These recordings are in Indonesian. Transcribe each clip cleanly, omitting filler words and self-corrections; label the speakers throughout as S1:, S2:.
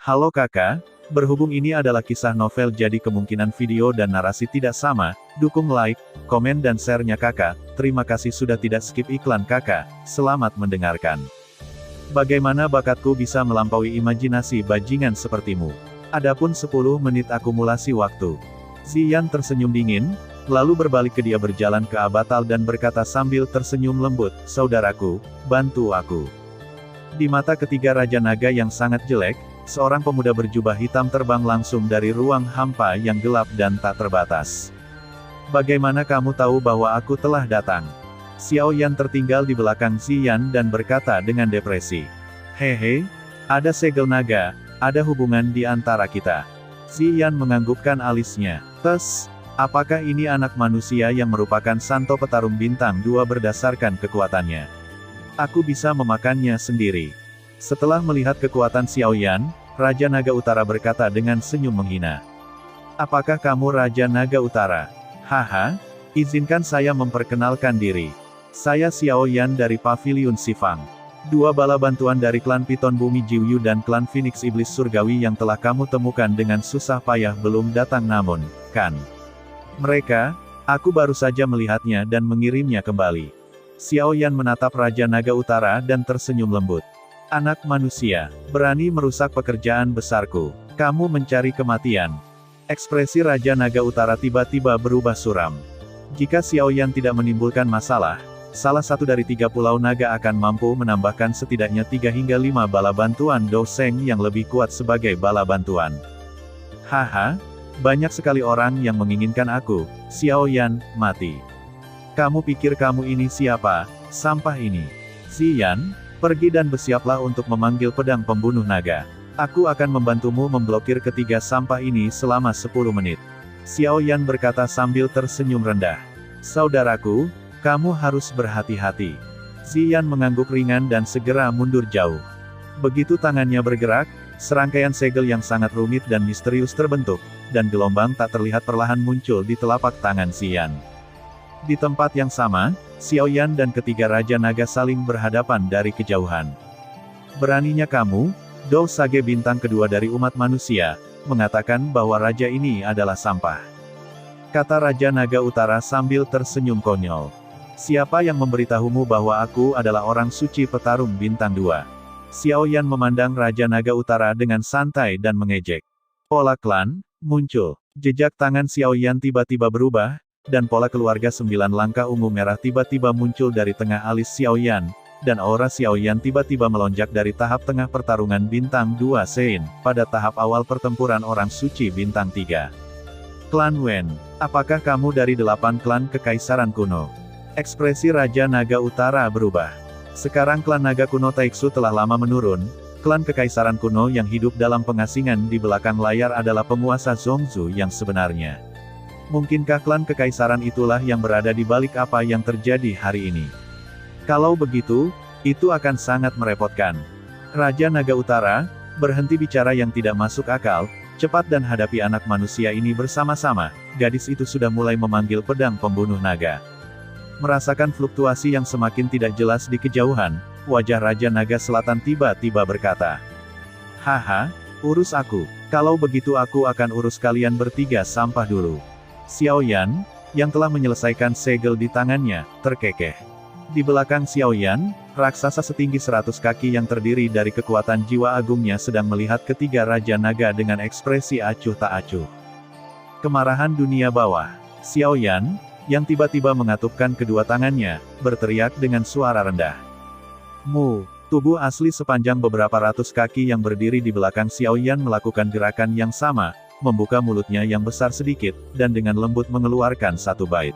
S1: Halo kakak, berhubung ini adalah kisah novel jadi kemungkinan video dan narasi tidak sama, dukung like, komen dan share-nya kakak, terima kasih sudah tidak skip iklan kakak, selamat mendengarkan. Bagaimana bakatku bisa melampaui imajinasi bajingan sepertimu? Adapun 10 menit akumulasi waktu. Ziyan tersenyum dingin, lalu berbalik ke dia berjalan ke Abatal dan berkata sambil tersenyum lembut, saudaraku, bantu aku. Di mata ketiga Raja Naga yang sangat jelek, seorang pemuda berjubah hitam terbang langsung dari ruang hampa yang gelap dan tak terbatas. Bagaimana kamu tahu bahwa aku telah datang? Xiao Yan tertinggal di belakang Ziyan dan berkata dengan depresi. Hehe, ada segel naga, ada hubungan di antara kita. Ziyan menganggukkan alisnya. Tes, apakah ini anak manusia yang merupakan santo petarung bintang 2 berdasarkan kekuatannya? Aku bisa memakannya sendiri. Setelah melihat kekuatan Xiao Yan, Raja Naga Utara berkata dengan senyum menghina. Apakah kamu Raja Naga Utara? Haha, izinkan saya memperkenalkan diri. Saya Xiao Yan dari Paviliun Sifang. 2 bala bantuan dari klan Piton Bumi Jiuyu dan klan Phoenix Iblis Surgawi yang telah kamu temukan dengan susah payah belum datang namun, kan? Mereka, aku baru saja melihatnya dan mengirimnya kembali. Xiao Yan menatap Raja Naga Utara dan tersenyum lembut. Anak manusia, berani merusak pekerjaan besarku. Kamu mencari kematian. Ekspresi Raja Naga Utara tiba-tiba berubah suram. Jika Xiao Yan tidak menimbulkan masalah, salah satu dari 3 pulau naga akan mampu menambahkan setidaknya 3 hingga 5 bala bantuan Do Seng yang lebih kuat sebagai bala bantuan. Haha, banyak sekali orang yang menginginkan aku, Xiao Yan, mati. Kamu pikir kamu ini siapa, sampah ini? Ziyan, pergi dan bersiaplah untuk memanggil pedang pembunuh naga. Aku akan membantumu memblokir ketiga sampah ini selama 10 menit. Xiao Yan berkata sambil tersenyum rendah. Saudaraku, kamu harus berhati-hati. Ziyan mengangguk ringan dan segera mundur jauh. Begitu tangannya bergerak, serangkaian segel yang sangat rumit dan misterius terbentuk, dan gelombang tak terlihat perlahan muncul di telapak tangan Ziyan. Di tempat yang sama, Xiao Yan dan ketiga Raja Naga saling berhadapan dari kejauhan. Beraninya kamu, Dou Sage bintang kedua dari umat manusia, mengatakan bahwa raja ini adalah sampah. Kata Raja Naga Utara sambil tersenyum konyol. Siapa yang memberitahumu bahwa aku adalah orang suci petarung bintang 2? Xiao Yan memandang Raja Naga Utara dengan santai dan mengejek. Pola klan, muncul. Jejak tangan Xiao Yan tiba-tiba berubah, dan pola keluarga 9 langkah ungu merah tiba-tiba muncul dari tengah alis Xiao Yan, dan aura Xiao Yan tiba-tiba melonjak dari tahap tengah pertarungan bintang 2 Sein, pada tahap awal pertempuran orang suci bintang 3. Klan Wen, apakah kamu dari 8 klan kekaisaran kuno? Ekspresi Raja Naga Utara berubah. Sekarang klan naga kuno Taiksu telah lama menurun, klan kekaisaran kuno yang hidup dalam pengasingan di belakang layar adalah penguasa Zhongzhou yang sebenarnya. Mungkinkah klan kekaisaran itulah yang berada di balik apa yang terjadi hari ini? Kalau begitu, itu akan sangat merepotkan. Raja Naga Utara, berhenti bicara yang tidak masuk akal, cepat dan hadapi anak manusia ini bersama-sama. Gadis itu sudah mulai memanggil pedang pembunuh naga. Merasakan fluktuasi yang semakin tidak jelas di kejauhan, wajah Raja Naga Selatan tiba-tiba berkata. Haha, urus aku. Kalau begitu aku akan urus kalian bertiga sampah dulu. Xiao Yan, yang telah menyelesaikan segel di tangannya, terkekeh. Di belakang Xiao Yan, raksasa setinggi 100 kaki yang terdiri dari kekuatan jiwa agungnya sedang melihat ketiga Raja Naga dengan ekspresi acuh tak acuh. Kemarahan dunia bawah. Xiao Yan, yang tiba-tiba mengatupkan kedua tangannya, berteriak dengan suara rendah. Mu, tubuh asli sepanjang beberapa ratus kaki yang berdiri di belakang Xiao Yan melakukan gerakan yang sama, membuka mulutnya yang besar sedikit, dan dengan lembut mengeluarkan satu bait.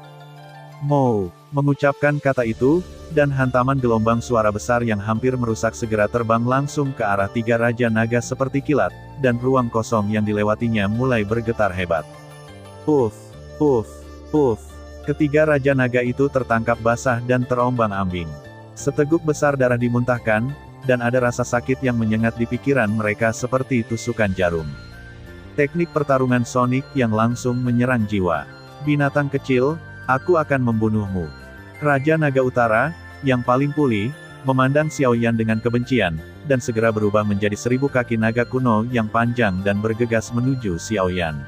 S1: Mo, mengucapkan kata itu, dan hantaman gelombang suara besar yang hampir merusak segera terbang langsung ke arah 3 Raja Naga seperti kilat, dan ruang kosong yang dilewatinya mulai bergetar hebat. Puff, puff, puff. Ketiga Raja Naga itu tertangkap basah dan terombang-ambing. Seteguk besar darah dimuntahkan, dan ada rasa sakit yang menyengat di pikiran mereka seperti tusukan jarum. Teknik pertarungan Sonic yang langsung menyerang jiwa. Binatang kecil, aku akan membunuhmu. Raja Naga Utara, yang paling pulih, memandang Xiao Yan dengan kebencian, dan segera berubah menjadi 1000 kaki naga kuno yang panjang dan bergegas menuju Xiao Yan.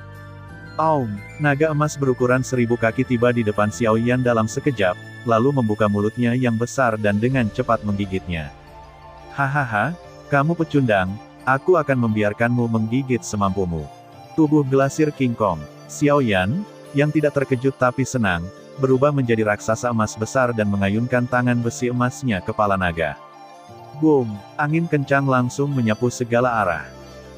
S1: Aum, naga emas berukuran 1000 kaki tiba di depan Xiao Yan dalam sekejap, lalu membuka mulutnya yang besar dan dengan cepat menggigitnya. Hahaha, kamu pecundang, aku akan membiarkanmu menggigit semampumu. Tubuh Glasir King Kong, Xiao Yan, yang tidak terkejut tapi senang, berubah menjadi raksasa emas besar dan mengayunkan tangan besi emasnya kepala naga. Boom, angin kencang langsung menyapu segala arah.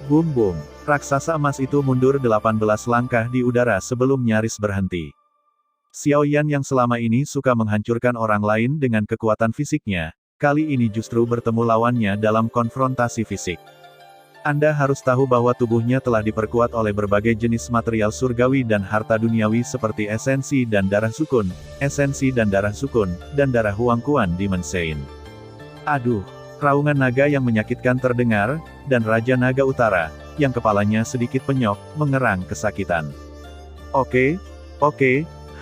S1: Boom boom, raksasa emas itu mundur 18 langkah di udara sebelum nyaris berhenti. Xiao Yan yang selama ini suka menghancurkan orang lain dengan kekuatan fisiknya, kali ini justru bertemu lawannya dalam konfrontasi fisik. Anda harus tahu bahwa tubuhnya telah diperkuat oleh berbagai jenis material surgawi dan harta duniawi seperti esensi dan darah sukun, dan darah Huang Quan Dimension. Aduh, raungan naga yang menyakitkan terdengar, dan Raja Naga Utara, yang kepalanya sedikit penyok, mengerang kesakitan. Oke,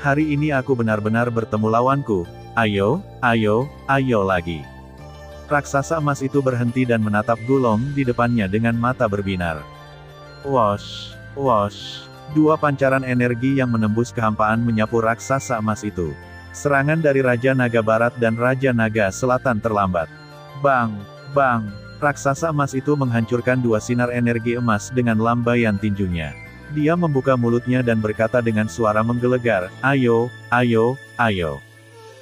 S1: hari ini aku benar-benar bertemu lawanku, ayo lagi. Raksasa emas itu berhenti dan menatap Gulong di depannya dengan mata berbinar. Wosh, wosh. Dua pancaran energi yang menembus kehampaan menyapu raksasa emas itu. Serangan dari Raja Naga Barat dan Raja Naga Selatan terlambat. Bang, bang. Raksasa emas itu menghancurkan dua sinar energi emas dengan lambaian tinjunya. Dia membuka mulutnya dan berkata dengan suara menggelegar, ayo.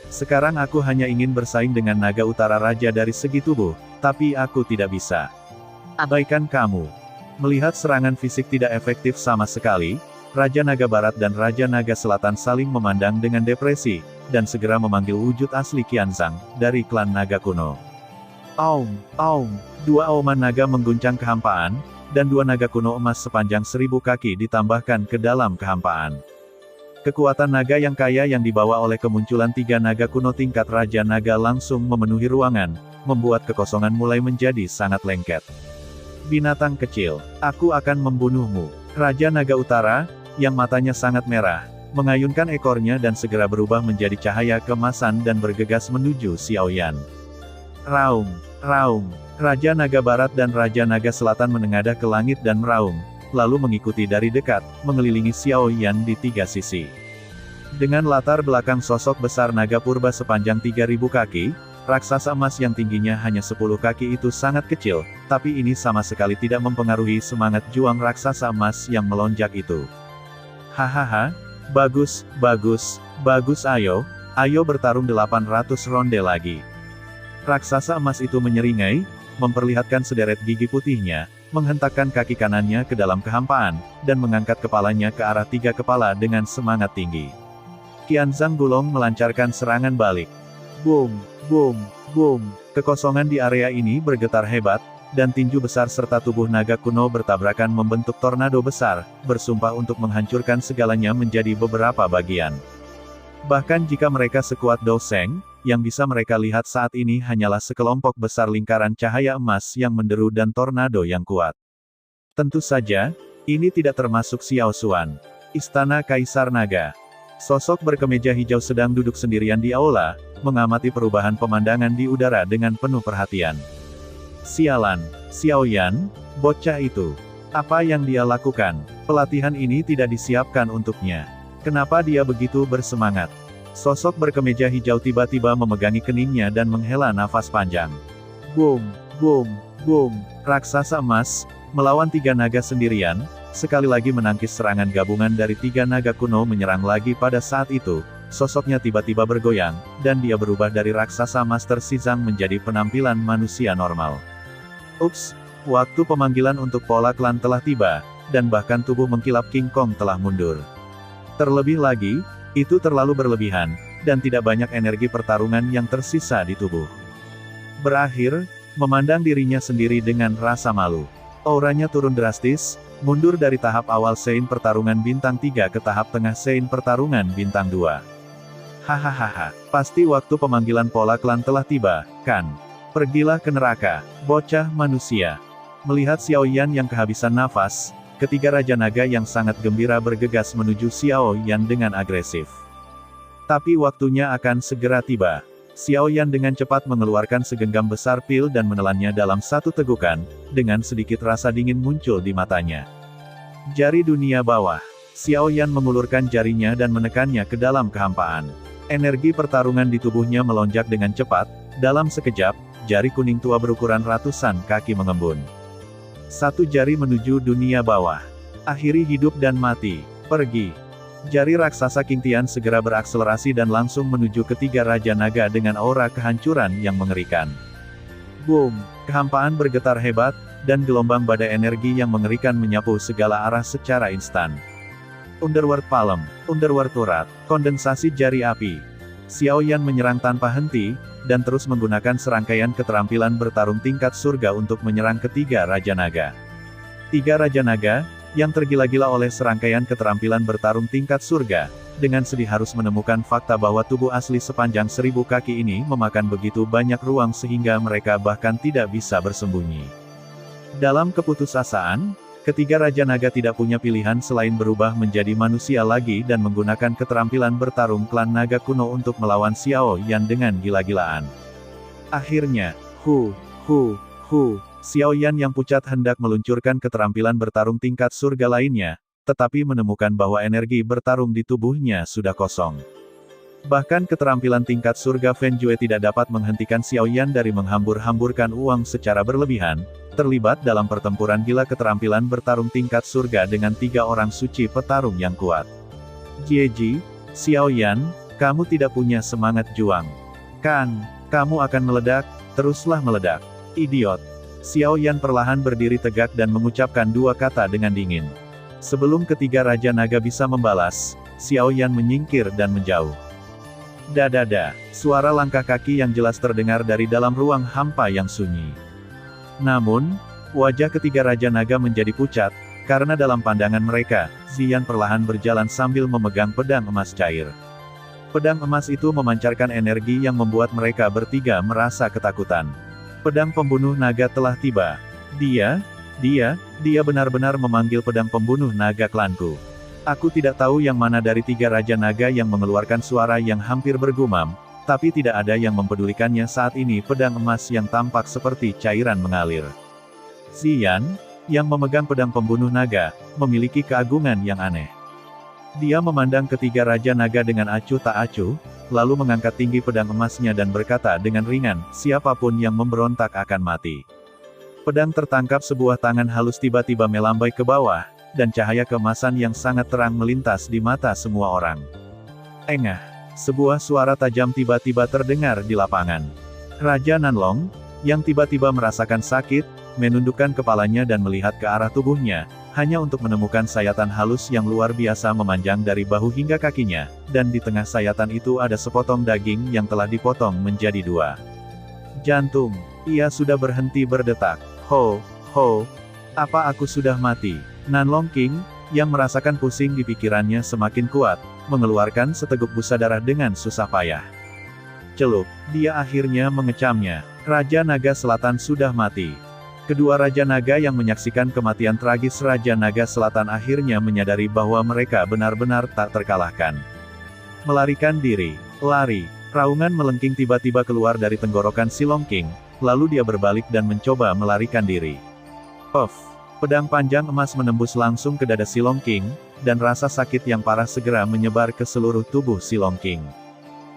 S1: Sekarang aku hanya ingin bersaing dengan naga utara raja dari segi tubuh, tapi aku tidak bisa. Abaikan kamu. Melihat serangan fisik tidak efektif sama sekali, Raja Naga Barat dan Raja Naga Selatan saling memandang dengan depresi, dan segera memanggil wujud asli Qianzhang, dari klan naga kuno. Aum, dua auman naga mengguncang kehampaan, dan dua naga kuno emas sepanjang 1000 kaki ditambahkan ke dalam kehampaan. Kekuatan naga yang kaya yang dibawa oleh kemunculan 3 naga kuno tingkat Raja Naga langsung memenuhi ruangan, membuat kekosongan mulai menjadi sangat lengket. Binatang kecil, aku akan membunuhmu. Raja Naga Utara, yang matanya sangat merah, mengayunkan ekornya dan segera berubah menjadi cahaya keemasan dan bergegas menuju Xiao Yan. Raung. Raja Naga Barat dan Raja Naga Selatan menengadah ke langit dan meraung, lalu mengikuti dari dekat, mengelilingi Xiao Yan di 3 sisi. Dengan latar belakang sosok besar naga purba sepanjang 3000 kaki, raksasa emas yang tingginya hanya 10 kaki itu sangat kecil, tapi ini sama sekali tidak mempengaruhi semangat juang raksasa emas yang melonjak itu. Hahaha, bagus, ayo bertarung 800 ronde lagi. Raksasa emas itu menyeringai, memperlihatkan sederet gigi putihnya, menghentakkan kaki kanannya ke dalam kehampaan, dan mengangkat kepalanya ke arah 3 kepala dengan semangat tinggi. Qianzhang Gulong melancarkan serangan balik. Boom. Kekosongan di area ini bergetar hebat, dan tinju besar serta tubuh naga kuno bertabrakan membentuk tornado besar, bersumpah untuk menghancurkan segalanya menjadi beberapa bagian. Bahkan jika mereka sekuat Dou Sheng, yang bisa mereka lihat saat ini hanyalah sekelompok besar lingkaran cahaya emas yang menderu dan tornado yang kuat. Tentu saja, ini tidak termasuk Xiao Xuan. Istana Kaisar Naga. Sosok berkemeja hijau sedang duduk sendirian di aula, mengamati perubahan pemandangan di udara dengan penuh perhatian. Sialan, Xiao Yan, bocah itu. Apa yang dia lakukan? Pelatihan ini tidak disiapkan untuknya. Kenapa dia begitu bersemangat? Sosok berkemeja hijau tiba-tiba memegangi keningnya dan menghela nafas panjang. Boom. Raksasa emas, melawan 3 naga sendirian, sekali lagi menangkis serangan gabungan dari 3 naga kuno menyerang lagi pada saat itu, sosoknya tiba-tiba bergoyang, dan dia berubah dari raksasa Master Xizang menjadi penampilan manusia normal. Ups, waktu pemanggilan untuk pola klan telah tiba, dan bahkan tubuh mengkilap King Kong telah mundur. Terlebih lagi, itu terlalu berlebihan, dan tidak banyak energi pertarungan yang tersisa di tubuh. Berakhir, memandang dirinya sendiri dengan rasa malu. Auranya turun drastis, mundur dari tahap awal Sein pertarungan bintang 3 ke tahap tengah Sein pertarungan bintang 2. Hahaha, pasti waktu pemanggilan pola klan telah tiba, kan? Pergilah ke neraka, bocah manusia. Melihat Xiao Yan yang kehabisan nafas, ketiga Raja Naga yang sangat gembira bergegas menuju Xiao Yan dengan agresif. Tapi waktunya akan segera tiba. Xiao Yan dengan cepat mengeluarkan segenggam besar pil dan menelannya dalam satu tegukan, dengan sedikit rasa dingin muncul di matanya. Jari dunia bawah. Xiao Yan mengulurkan jarinya dan menekannya ke dalam kehampaan. Energi pertarungan di tubuhnya melonjak dengan cepat, dalam sekejap, jari kuning tua berukuran ratusan kaki mengembun. Satu jari menuju dunia bawah. Akhiri hidup dan mati. Pergi. Jari raksasa King Tian segera berakselerasi dan langsung menuju ketiga Raja Naga dengan aura kehancuran yang mengerikan. Boom! Kehampaan bergetar hebat, dan gelombang badai energi yang mengerikan menyapu segala arah secara instan. Underworld Palm, Underworld Turret, kondensasi jari api. Xiao Yan menyerang tanpa henti, dan terus menggunakan serangkaian keterampilan bertarung tingkat surga untuk menyerang ketiga Raja Naga. Tiga Raja Naga, yang tergila-gila oleh serangkaian keterampilan bertarung tingkat surga, dengan sedih harus menemukan fakta bahwa tubuh asli sepanjang 1000 kaki ini memakan begitu banyak ruang sehingga mereka bahkan tidak bisa bersembunyi. Dalam keputusasaan, ketiga Raja Naga tidak punya pilihan selain berubah menjadi manusia lagi dan menggunakan keterampilan bertarung klan naga kuno untuk melawan Xiao Yan dengan gila-gilaan. Akhirnya, Xiao Yan yang pucat hendak meluncurkan keterampilan bertarung tingkat surga lainnya, tetapi menemukan bahwa energi bertarung di tubuhnya sudah kosong. Bahkan keterampilan tingkat surga Fen Jue tidak dapat menghentikan Xiao Yan dari menghambur-hamburkan uang secara berlebihan, terlibat dalam pertempuran gila keterampilan bertarung tingkat surga dengan tiga orang suci petarung yang kuat. Jieji, Xiao Yan, kamu tidak punya semangat juang. Kan, kamu akan meledak, teruslah meledak. Idiot. Xiao Yan perlahan berdiri tegak dan mengucapkan dua kata dengan dingin. Sebelum ketiga Raja Naga bisa membalas, Xiao Yan menyingkir dan menjauh. Dadada, suara langkah kaki yang jelas terdengar dari dalam ruang hampa yang sunyi. Namun, wajah ketiga Raja Naga menjadi pucat, karena dalam pandangan mereka, Xian perlahan berjalan sambil memegang pedang emas cair. Pedang emas itu memancarkan energi yang membuat mereka bertiga merasa ketakutan. Pedang pembunuh naga telah tiba. Dia benar-benar memanggil pedang pembunuh naga klanku. Aku tidak tahu yang mana dari tiga Raja Naga yang mengeluarkan suara yang hampir bergumam, tapi tidak ada yang mempedulikannya saat ini pedang emas yang tampak seperti cairan mengalir. Xian, yang memegang pedang pembunuh naga, memiliki keagungan yang aneh. Dia memandang ketiga Raja Naga dengan acuh tak acuh, lalu mengangkat tinggi pedang emasnya dan berkata dengan ringan, siapapun yang memberontak akan mati. Pedang tertangkap sebuah tangan halus tiba-tiba melambai ke bawah, dan cahaya keemasan yang sangat terang melintas di mata semua orang. Engah! Sebuah suara tajam tiba-tiba terdengar di lapangan. Raja Nanlong, yang tiba-tiba merasakan sakit, menundukkan kepalanya dan melihat ke arah tubuhnya, hanya untuk menemukan sayatan halus yang luar biasa memanjang dari bahu hingga kakinya, dan di tengah sayatan itu ada sepotong daging yang telah dipotong menjadi dua. Jantung, ia sudah berhenti berdetak. Apa aku sudah mati? Nanlong King, yang merasakan pusing di pikirannya semakin kuat, mengeluarkan seteguk busa darah dengan susah payah. Celup, dia akhirnya mengecamnya. Raja Naga Selatan sudah mati. Kedua Raja Naga yang menyaksikan kematian tragis Raja Naga Selatan akhirnya menyadari bahwa mereka benar-benar tak terkalahkan. Melarikan diri. Lari. Raungan melengking tiba-tiba keluar dari tenggorokan Silong King, lalu dia berbalik dan mencoba melarikan diri. Pedang panjang emas menembus langsung ke dada Silong King, dan rasa sakit yang parah segera menyebar ke seluruh tubuh Silong King.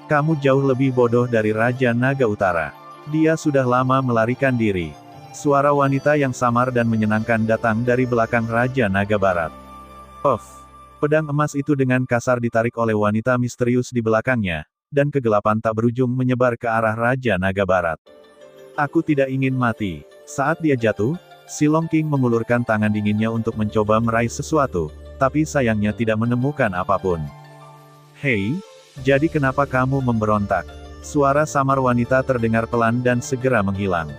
S1: Kamu jauh lebih bodoh dari Raja Naga Utara. Dia sudah lama melarikan diri. Suara wanita yang samar dan menyenangkan datang dari belakang Raja Naga Barat. Pedang emas itu dengan kasar ditarik oleh wanita misterius di belakangnya, dan kegelapan tak berujung menyebar ke arah Raja Naga Barat. Aku tidak ingin mati. Saat dia jatuh, Silong King mengulurkan tangan dinginnya untuk mencoba meraih sesuatu, tapi sayangnya tidak menemukan apapun. Hei, jadi kenapa kamu memberontak? Suara samar wanita terdengar pelan dan segera menghilang.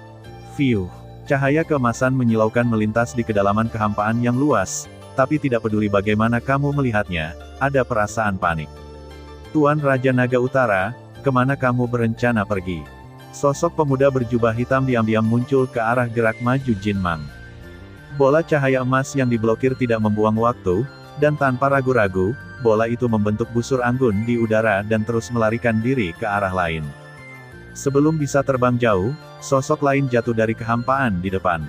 S1: Fiuh. Cahaya keemasan menyilaukan melintas di kedalaman kehampaan yang luas, tapi tidak peduli bagaimana kamu melihatnya, ada perasaan panik. Tuan Raja Naga Utara, kemana kamu berencana pergi? Sosok pemuda berjubah hitam diam-diam muncul ke arah gerak maju Jin Mang. Bola cahaya emas yang diblokir tidak membuang waktu, dan tanpa ragu-ragu, bola itu membentuk busur anggun di udara dan terus melarikan diri ke arah lain. Sebelum bisa terbang jauh, sosok lain jatuh dari kehampaan di depan.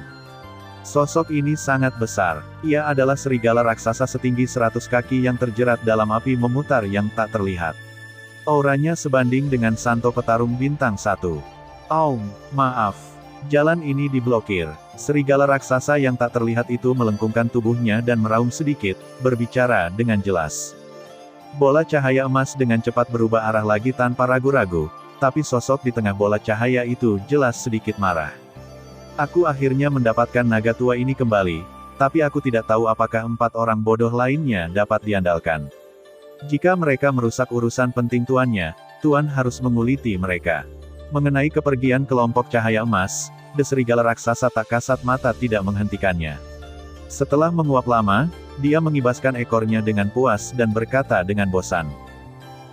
S1: Sosok ini sangat besar. Ia adalah serigala raksasa setinggi 100 kaki yang terjerat dalam api memutar yang tak terlihat. Auranya sebanding dengan Santo Petarung Bintang 1. Maaf. Jalan ini diblokir. Serigala raksasa yang tak terlihat itu melengkungkan tubuhnya dan meraung sedikit, berbicara dengan jelas. Bola cahaya emas dengan cepat berubah arah lagi tanpa ragu-ragu, tapi sosok di tengah bola cahaya itu jelas sedikit marah. Aku akhirnya mendapatkan naga tua ini kembali, tapi aku tidak tahu apakah 4 orang bodoh lainnya dapat diandalkan. Jika mereka merusak urusan penting tuannya, Tuan harus menguliti mereka. Mengenai kepergian kelompok cahaya emas, serigala raksasa tak kasat mata tidak menghentikannya. Setelah menguap lama, dia mengibaskan ekornya dengan puas dan berkata dengan bosan.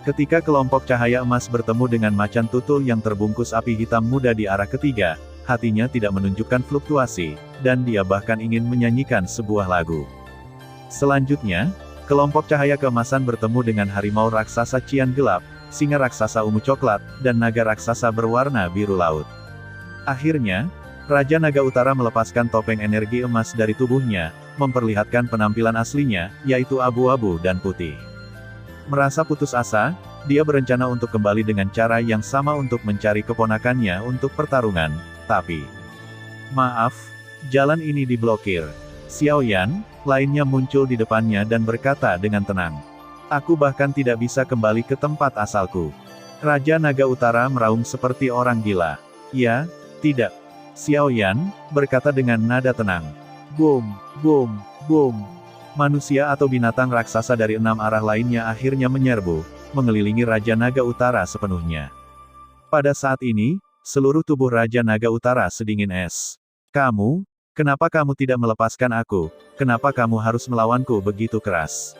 S1: Ketika kelompok cahaya emas bertemu dengan macan tutul yang terbungkus api hitam muda di arah ketiga, hatinya tidak menunjukkan fluktuasi, dan dia bahkan ingin menyanyikan sebuah lagu. Selanjutnya, kelompok cahaya keemasan bertemu dengan harimau raksasa cian gelap, singa raksasa ungu coklat, dan naga raksasa berwarna biru laut. Akhirnya, Raja Naga Utara melepaskan topeng energi emas dari tubuhnya, memperlihatkan penampilan aslinya, yaitu abu-abu dan putih. Merasa putus asa, dia berencana untuk kembali dengan cara yang sama untuk mencari keponakannya untuk pertarungan, tapi... Maaf, jalan ini diblokir. Xiao Yan, lainnya muncul di depannya dan berkata dengan tenang. Aku bahkan tidak bisa kembali ke tempat asalku. Raja Naga Utara meraung seperti orang gila. Ya, tidak. Xiao Yan, berkata dengan nada tenang. Boom, boom, boom. Manusia atau binatang raksasa dari 6 arah lainnya akhirnya menyerbu, mengelilingi Raja Naga Utara sepenuhnya. Pada saat ini, seluruh tubuh Raja Naga Utara sedingin es. Kamu, kenapa kamu tidak melepaskan aku? Kenapa kamu harus melawanku begitu keras?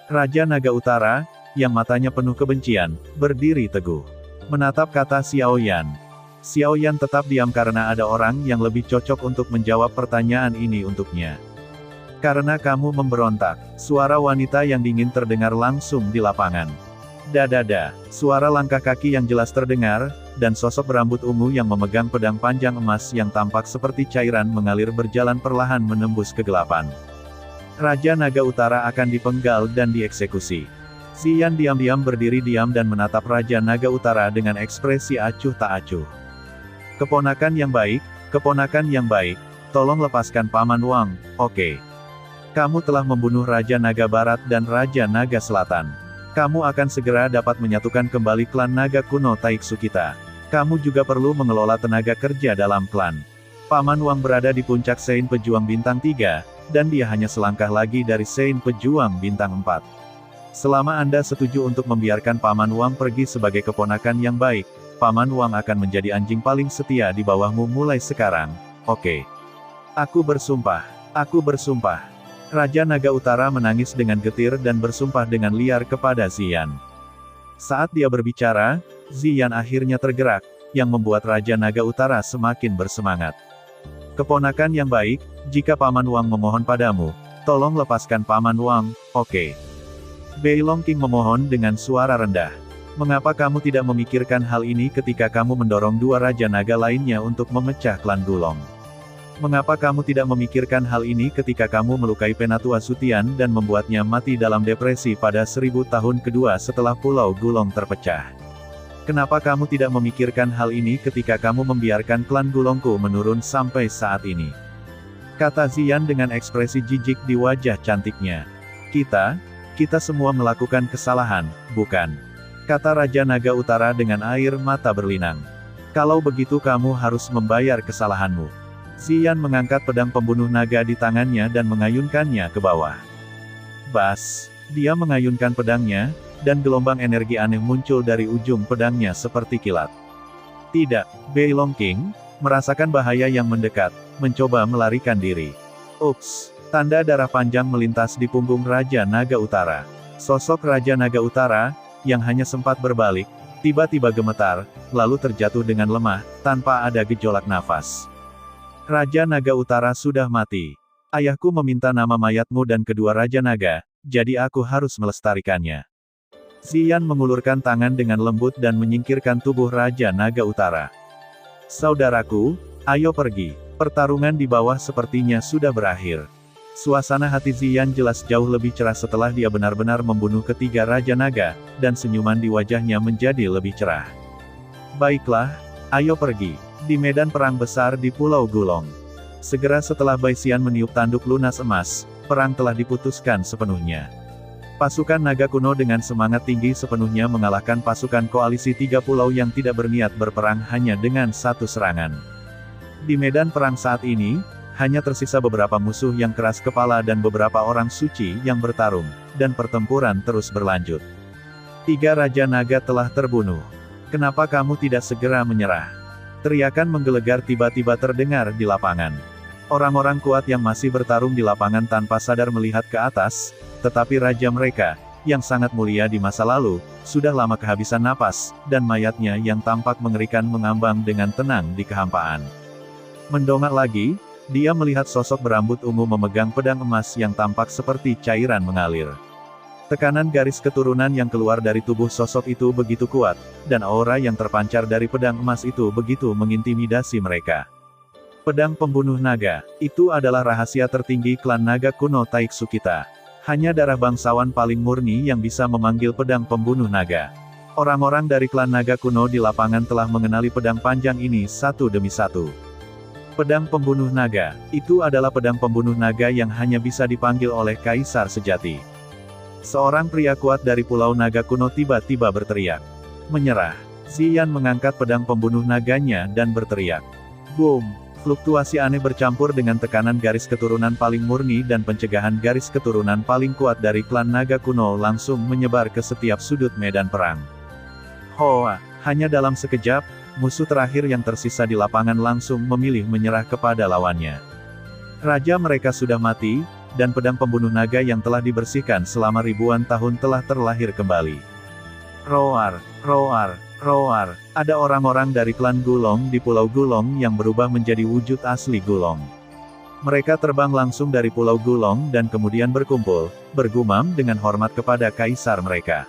S1: Raja Naga Utara, yang matanya penuh kebencian, berdiri teguh. Menatap kata Xiao Yan. Xiao Yan tetap diam karena ada orang yang lebih cocok untuk menjawab pertanyaan ini untuknya. Karena kamu memberontak, suara wanita yang dingin terdengar langsung di lapangan. Dadada, suara langkah kaki yang jelas terdengar, dan sosok berambut ungu yang memegang pedang panjang emas yang tampak seperti cairan mengalir berjalan perlahan menembus kegelapan. Raja Naga Utara akan dipenggal dan dieksekusi. Xian diam-diam berdiri diam dan menatap Raja Naga Utara dengan ekspresi acuh tak acuh. Keponakan yang baik, tolong lepaskan Paman Wang, oke. Kamu telah membunuh Raja Naga Barat dan Raja Naga Selatan. Kamu akan segera dapat menyatukan kembali klan naga kuno Taiksu kita. Kamu juga perlu mengelola tenaga kerja dalam klan. Paman Wang berada di puncak Sein Pejuang Bintang 3, dan dia hanya selangkah lagi dari Sein Pejuang Bintang 4. Selama Anda setuju untuk membiarkan Paman Wang pergi sebagai keponakan yang baik, Paman Wang akan menjadi anjing paling setia di bawahmu mulai sekarang, oke. Aku bersumpah. Raja Naga Utara menangis dengan getir dan bersumpah dengan liar kepada Xian. Saat dia berbicara, Xian akhirnya tergerak, yang membuat Raja Naga Utara semakin bersemangat. Keponakan yang baik, jika Paman Wang memohon padamu, tolong lepaskan Paman Wang, oke. Bei Long Qing memohon dengan suara rendah. Mengapa kamu tidak memikirkan hal ini ketika kamu mendorong 2 Raja Naga lainnya untuk memecah klan Gulong? Mengapa kamu tidak memikirkan hal ini ketika kamu melukai Penatua Sutian dan membuatnya mati dalam depresi pada 1000 tahun kedua setelah Pulau Gulong terpecah? Kenapa kamu tidak memikirkan hal ini ketika kamu membiarkan klan Gulongku menurun sampai saat ini? Kata Xian dengan ekspresi jijik di wajah cantiknya. Kita semua melakukan kesalahan, bukan? Kata Raja Naga Utara dengan air mata berlinang. Kalau begitu kamu harus membayar kesalahanmu. Xian mengangkat pedang pembunuh naga di tangannya dan mengayunkannya ke bawah. Bas! Dia mengayunkan pedangnya, dan gelombang energi aneh muncul dari ujung pedangnya seperti kilat. Tidak, Bei Long Qing, merasakan bahaya yang mendekat, mencoba melarikan diri. Ups! Tanda darah panjang melintas di punggung Raja Naga Utara. Sosok Raja Naga Utara, yang hanya sempat berbalik, tiba-tiba gemetar, lalu terjatuh dengan lemah, tanpa ada gejolak nafas. Raja Naga Utara sudah mati. Ayahku meminta nama mayatmu dan kedua Raja Naga, jadi aku harus melestarikannya. Ziyan mengulurkan tangan dengan lembut dan menyingkirkan tubuh Raja Naga Utara. Saudaraku, ayo pergi. Pertarungan di bawah sepertinya sudah berakhir. Suasana hati Ziyan jelas jauh lebih cerah setelah dia benar-benar membunuh ketiga Raja Naga, dan senyuman di wajahnya menjadi lebih cerah. Baiklah, ayo pergi. Di medan perang besar di Pulau Gulong. Segera setelah Bai Xian meniup tanduk lunas emas, perang telah diputuskan sepenuhnya. Pasukan naga kuno dengan semangat tinggi sepenuhnya mengalahkan pasukan koalisi 3 pulau yang tidak berniat berperang hanya dengan satu serangan. Di medan perang saat ini, hanya tersisa beberapa musuh yang keras kepala dan beberapa orang suci yang bertarung, dan pertempuran terus berlanjut. 3 Raja Naga telah terbunuh. Kenapa kamu tidak segera menyerah? Teriakan menggelegar tiba-tiba terdengar di lapangan. Orang-orang kuat yang masih bertarung di lapangan tanpa sadar melihat ke atas, tetapi raja mereka, yang sangat mulia di masa lalu, sudah lama kehabisan napas, dan mayatnya yang tampak mengerikan mengambang dengan tenang di kehampaan. Mendongak lagi, dia melihat sosok berambut ungu memegang pedang emas yang tampak seperti cairan mengalir. Tekanan garis keturunan yang keluar dari tubuh sosok itu begitu kuat, dan aura yang terpancar dari pedang emas itu begitu mengintimidasi mereka. Pedang pembunuh naga, itu adalah rahasia tertinggi klan naga kuno Taiksu kita. Hanya darah bangsawan paling murni yang bisa memanggil pedang pembunuh naga. Orang-orang dari klan naga kuno di lapangan telah mengenali pedang panjang ini satu demi satu. Pedang pembunuh naga, itu adalah pedang pembunuh naga yang hanya bisa dipanggil oleh kaisar sejati. Seorang pria kuat dari Pulau Naga Kuno tiba-tiba berteriak. Menyerah. Ziyan mengangkat pedang pembunuh naganya dan berteriak. Boom! Fluktuasi aneh bercampur dengan tekanan garis keturunan paling murni dan pencegahan garis keturunan paling kuat dari klan naga kuno langsung menyebar ke setiap sudut medan perang. Hoa! Hanya dalam sekejap, musuh terakhir yang tersisa di lapangan langsung memilih menyerah kepada lawannya. Raja mereka sudah mati, dan pedang pembunuh naga yang telah dibersihkan selama ribuan tahun telah terlahir kembali. Roar, roar, roar. Ada orang-orang dari klan Gulong di Pulau Gulong yang berubah menjadi wujud asli Gulong. Mereka terbang langsung dari Pulau Gulong dan kemudian berkumpul, bergumam dengan hormat kepada kaisar mereka.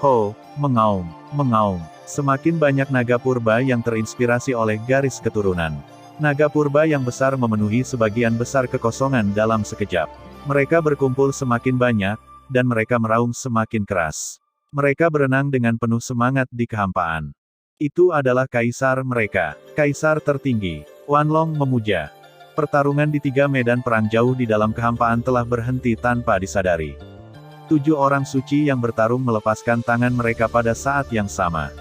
S1: Ho, mengaum, mengaum. Semakin banyak naga purba yang terinspirasi oleh garis keturunan. Naga purba yang besar memenuhi sebagian besar kekosongan dalam sekejap. Mereka berkumpul semakin banyak, dan mereka meraung semakin keras. Mereka berenang dengan penuh semangat di kehampaan. Itu adalah kaisar mereka, kaisar tertinggi. Wanlong memuja. Pertarungan di 3 medan perang jauh di dalam kehampaan telah berhenti tanpa disadari. 7 orang suci yang bertarung melepaskan tangan mereka pada saat yang sama.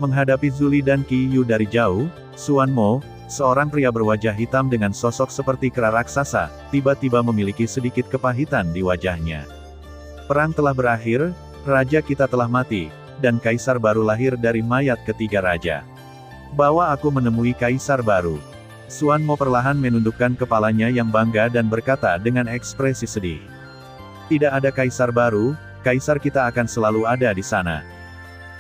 S1: Menghadapi Zuli dan Qiyu dari jauh, Xuan Mo, seorang pria berwajah hitam dengan sosok seperti kera raksasa, tiba-tiba memiliki sedikit kepahitan di wajahnya. Perang telah berakhir, raja kita telah mati, dan kaisar baru lahir dari mayat ketiga raja. Bawa aku menemui kaisar baru. Xuan Mo perlahan menundukkan kepalanya yang bangga dan berkata dengan ekspresi sedih. Tidak ada kaisar baru, kaisar kita akan selalu ada di sana.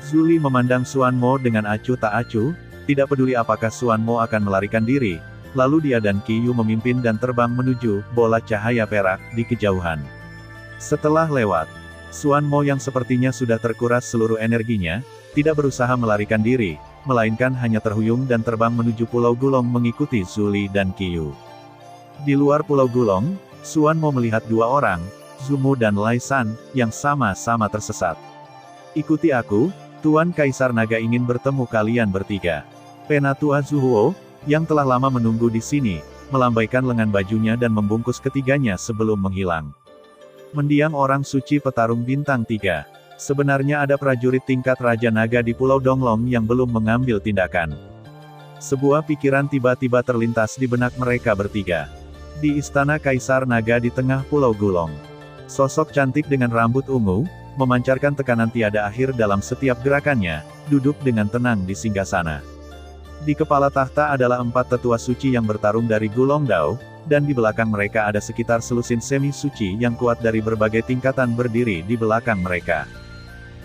S1: Zuli memandang Xuan Mo dengan acuh tak acuh, tidak peduli apakah Xuan Mo akan melarikan diri, lalu dia dan Qiyu memimpin dan terbang menuju bola cahaya perak di kejauhan. Setelah lewat, Xuan Mo yang sepertinya sudah terkuras seluruh energinya, tidak berusaha melarikan diri, melainkan hanya terhuyung dan terbang menuju Pulau Gulong mengikuti Zuli dan Qiyu. Di luar Pulau Gulong, Xuan Mo melihat 2 orang, Zumu dan Lai San, yang sama-sama tersesat. Ikuti aku, Tuan Kaisar Naga ingin bertemu kalian bertiga. Penatua Zuhuo, yang telah lama menunggu di sini, melambaikan lengan bajunya dan membungkus ketiganya sebelum menghilang. Mendiang orang suci petarung bintang 3. Sebenarnya ada prajurit tingkat Raja Naga di Pulau Donglong yang belum mengambil tindakan. Sebuah pikiran tiba-tiba terlintas di benak mereka bertiga. Di Istana Kaisar Naga di tengah Pulau Gulong. Sosok cantik dengan rambut ungu, memancarkan tekanan tiada akhir dalam setiap gerakannya, duduk dengan tenang di singgasana. Di kepala tahta adalah 4 tetua suci yang bertarung dari Gulong Dao, dan di belakang mereka ada sekitar selusin semi-suci yang kuat dari berbagai tingkatan berdiri di belakang mereka.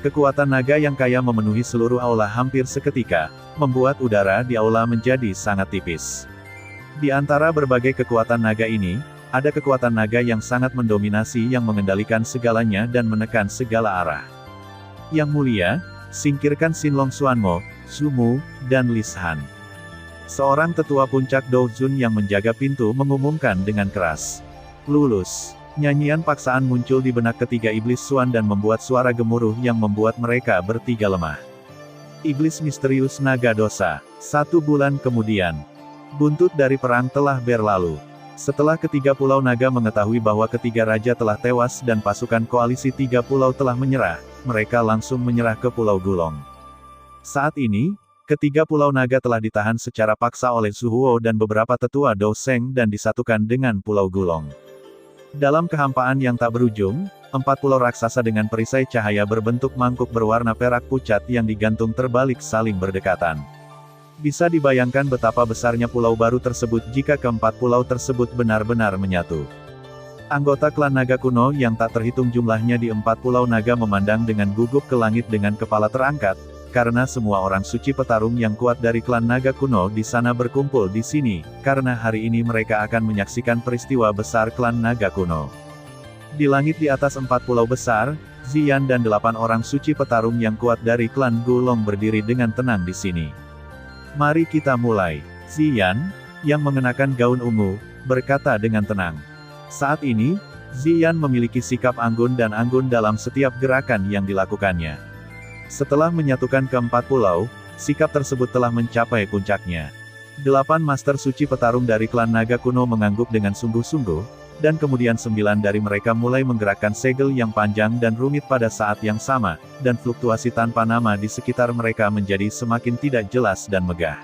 S1: Kekuatan naga yang kaya memenuhi seluruh aula hampir seketika, membuat udara di aula menjadi sangat tipis. Di antara berbagai kekuatan naga ini, ada kekuatan naga yang sangat mendominasi yang mengendalikan segalanya dan menekan segala arah. Yang mulia, singkirkan Shinlong Xuanmo, Zumu, dan Lishan. Seorang tetua puncak Douzun yang menjaga pintu mengumumkan dengan keras. Lulus. Nyanyian paksaan muncul di benak ketiga iblis Xuan dan membuat suara gemuruh yang membuat mereka bertiga lemah. Iblis misterius naga dosa. 1 bulan kemudian. Buntut dari perang telah berlalu. Setelah ketiga pulau naga mengetahui bahwa ketiga raja telah tewas dan pasukan koalisi 3 pulau telah menyerah, mereka langsung menyerah ke Pulau Gulong. Saat ini, ketiga pulau naga telah ditahan secara paksa oleh Zhu Huo dan beberapa tetua Dou Sheng dan disatukan dengan Pulau Gulong. Dalam kehampaan yang tak berujung, 4 pulau raksasa dengan perisai cahaya berbentuk mangkuk berwarna perak pucat yang digantung terbalik saling berdekatan. Bisa dibayangkan betapa besarnya pulau baru tersebut jika keempat pulau tersebut benar-benar menyatu. Anggota klan naga kuno yang tak terhitung jumlahnya di 4 pulau naga memandang dengan gugup ke langit dengan kepala terangkat, karena semua orang suci petarung yang kuat dari klan naga kuno di sana berkumpul di sini, karena hari ini mereka akan menyaksikan peristiwa besar klan naga kuno. Di langit di atas 4 pulau besar, Ziyan dan 8 orang suci petarung yang kuat dari klan Gulong berdiri dengan tenang di sini. Mari kita mulai. Ziyan, yang mengenakan gaun ungu, berkata dengan tenang. Saat ini, Ziyan memiliki sikap anggun dan anggun dalam setiap gerakan yang dilakukannya. Setelah menyatukan keempat pulau, sikap tersebut telah mencapai puncaknya. 8 master suci petarung dari klan naga kuno mengangguk dengan sungguh-sungguh, dan kemudian 9 dari mereka mulai menggerakkan segel yang panjang dan rumit pada saat yang sama, dan fluktuasi tanpa nama di sekitar mereka menjadi semakin tidak jelas dan megah.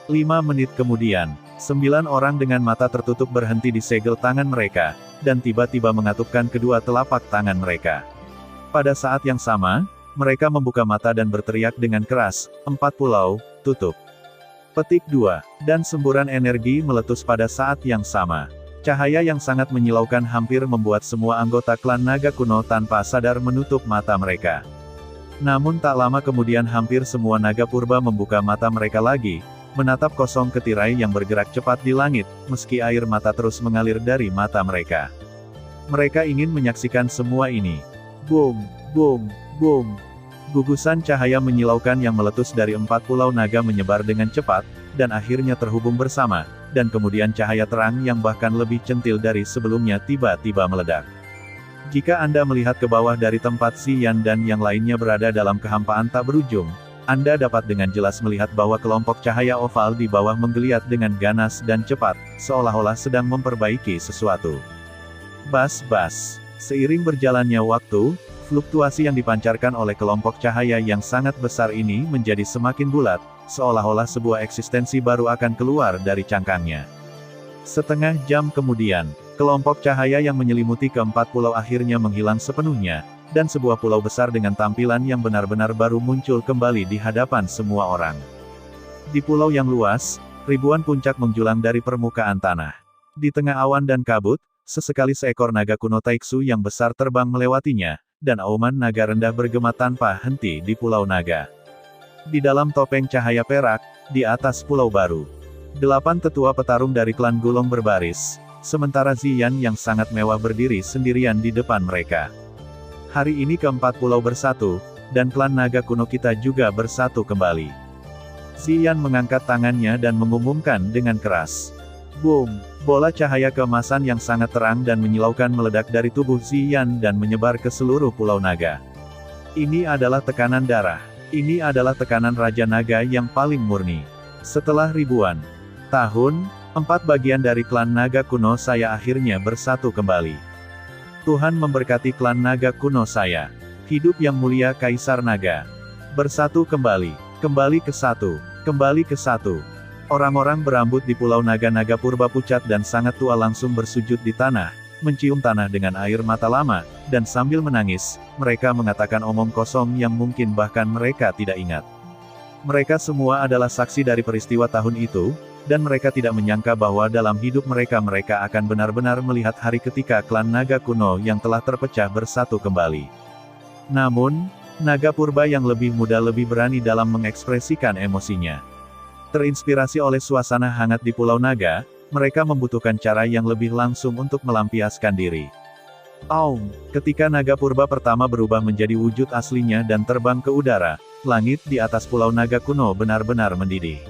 S1: 5 menit kemudian, 9 orang dengan mata tertutup berhenti di segel tangan mereka, dan tiba-tiba mengatupkan kedua telapak tangan mereka. Pada saat yang sama, mereka membuka mata dan berteriak dengan keras, 4 pulau, tutup. Petik 2. Dan semburan energi meletus pada saat yang sama. Cahaya yang sangat menyilaukan hampir membuat semua anggota klan naga kuno tanpa sadar menutup mata mereka. Namun tak lama kemudian hampir semua naga purba membuka mata mereka lagi, menatap kosong ke tirai yang bergerak cepat di langit, meski air mata terus mengalir dari mata mereka. Mereka ingin menyaksikan semua ini. Boom, boom, boom. Gugusan cahaya menyilaukan yang meletus dari 4 pulau naga menyebar dengan cepat, dan akhirnya terhubung bersama, dan kemudian cahaya terang yang bahkan lebih centil dari sebelumnya tiba-tiba meledak. Jika Anda melihat ke bawah dari tempat Ziyan dan yang lainnya berada dalam kehampaan tak berujung, Anda dapat dengan jelas melihat bahwa kelompok cahaya oval di bawah menggeliat dengan ganas dan cepat, seolah-olah sedang memperbaiki sesuatu. Bas-bas. Seiring berjalannya waktu, fluktuasi yang dipancarkan oleh kelompok cahaya yang sangat besar ini menjadi semakin bulat, seolah-olah sebuah eksistensi baru akan keluar dari cangkangnya. Setengah jam kemudian, kelompok cahaya yang menyelimuti keempat pulau akhirnya menghilang sepenuhnya, dan sebuah pulau besar dengan tampilan yang benar-benar baru muncul kembali di hadapan semua orang. Di pulau yang luas, ribuan puncak menjulang dari permukaan tanah. Di tengah awan dan kabut, sesekali seekor naga kuno Taiksu yang besar terbang melewatinya, dan auman naga rendah bergema tanpa henti di Pulau Naga. Di dalam topeng cahaya perak, di atas pulau baru, 8 tetua petarung dari klan Gulong berbaris, sementara Ziyan yang sangat mewah berdiri sendirian di depan mereka. Hari ini keempat pulau bersatu, dan klan naga kuno kita juga bersatu kembali. Ziyan mengangkat tangannya dan mengumumkan dengan keras. Boom! Bola cahaya keemasan yang sangat terang dan menyilaukan meledak dari tubuh Ziyan dan menyebar ke seluruh Pulau Naga. Ini adalah tekanan darah. Ini adalah tekanan Raja Naga yang paling murni. Setelah ribuan tahun, 4 bagian dari klan naga kuno saya akhirnya bersatu kembali. Tuhan memberkati klan naga kuno saya. Hidup yang mulia Kaisar Naga. Bersatu kembali. Kembali ke satu. Kembali ke satu. Orang-orang berambut di Pulau Naga-naga purba pucat dan sangat tua langsung bersujud di tanah, mencium tanah dengan air mata lama, dan sambil menangis, mereka mengatakan omong kosong yang mungkin bahkan mereka tidak ingat. Mereka semua adalah saksi dari peristiwa tahun itu, dan mereka tidak menyangka bahwa dalam hidup mereka akan benar-benar melihat hari ketika klan naga kuno yang telah terpecah bersatu kembali. Namun, naga purba yang lebih muda lebih berani dalam mengekspresikan emosinya. Terinspirasi oleh suasana hangat di Pulau Naga, mereka membutuhkan cara yang lebih langsung untuk melampiaskan diri. Aum, ketika naga purba pertama berubah menjadi wujud aslinya dan terbang ke udara, langit di atas pulau naga kuno benar-benar mendidih.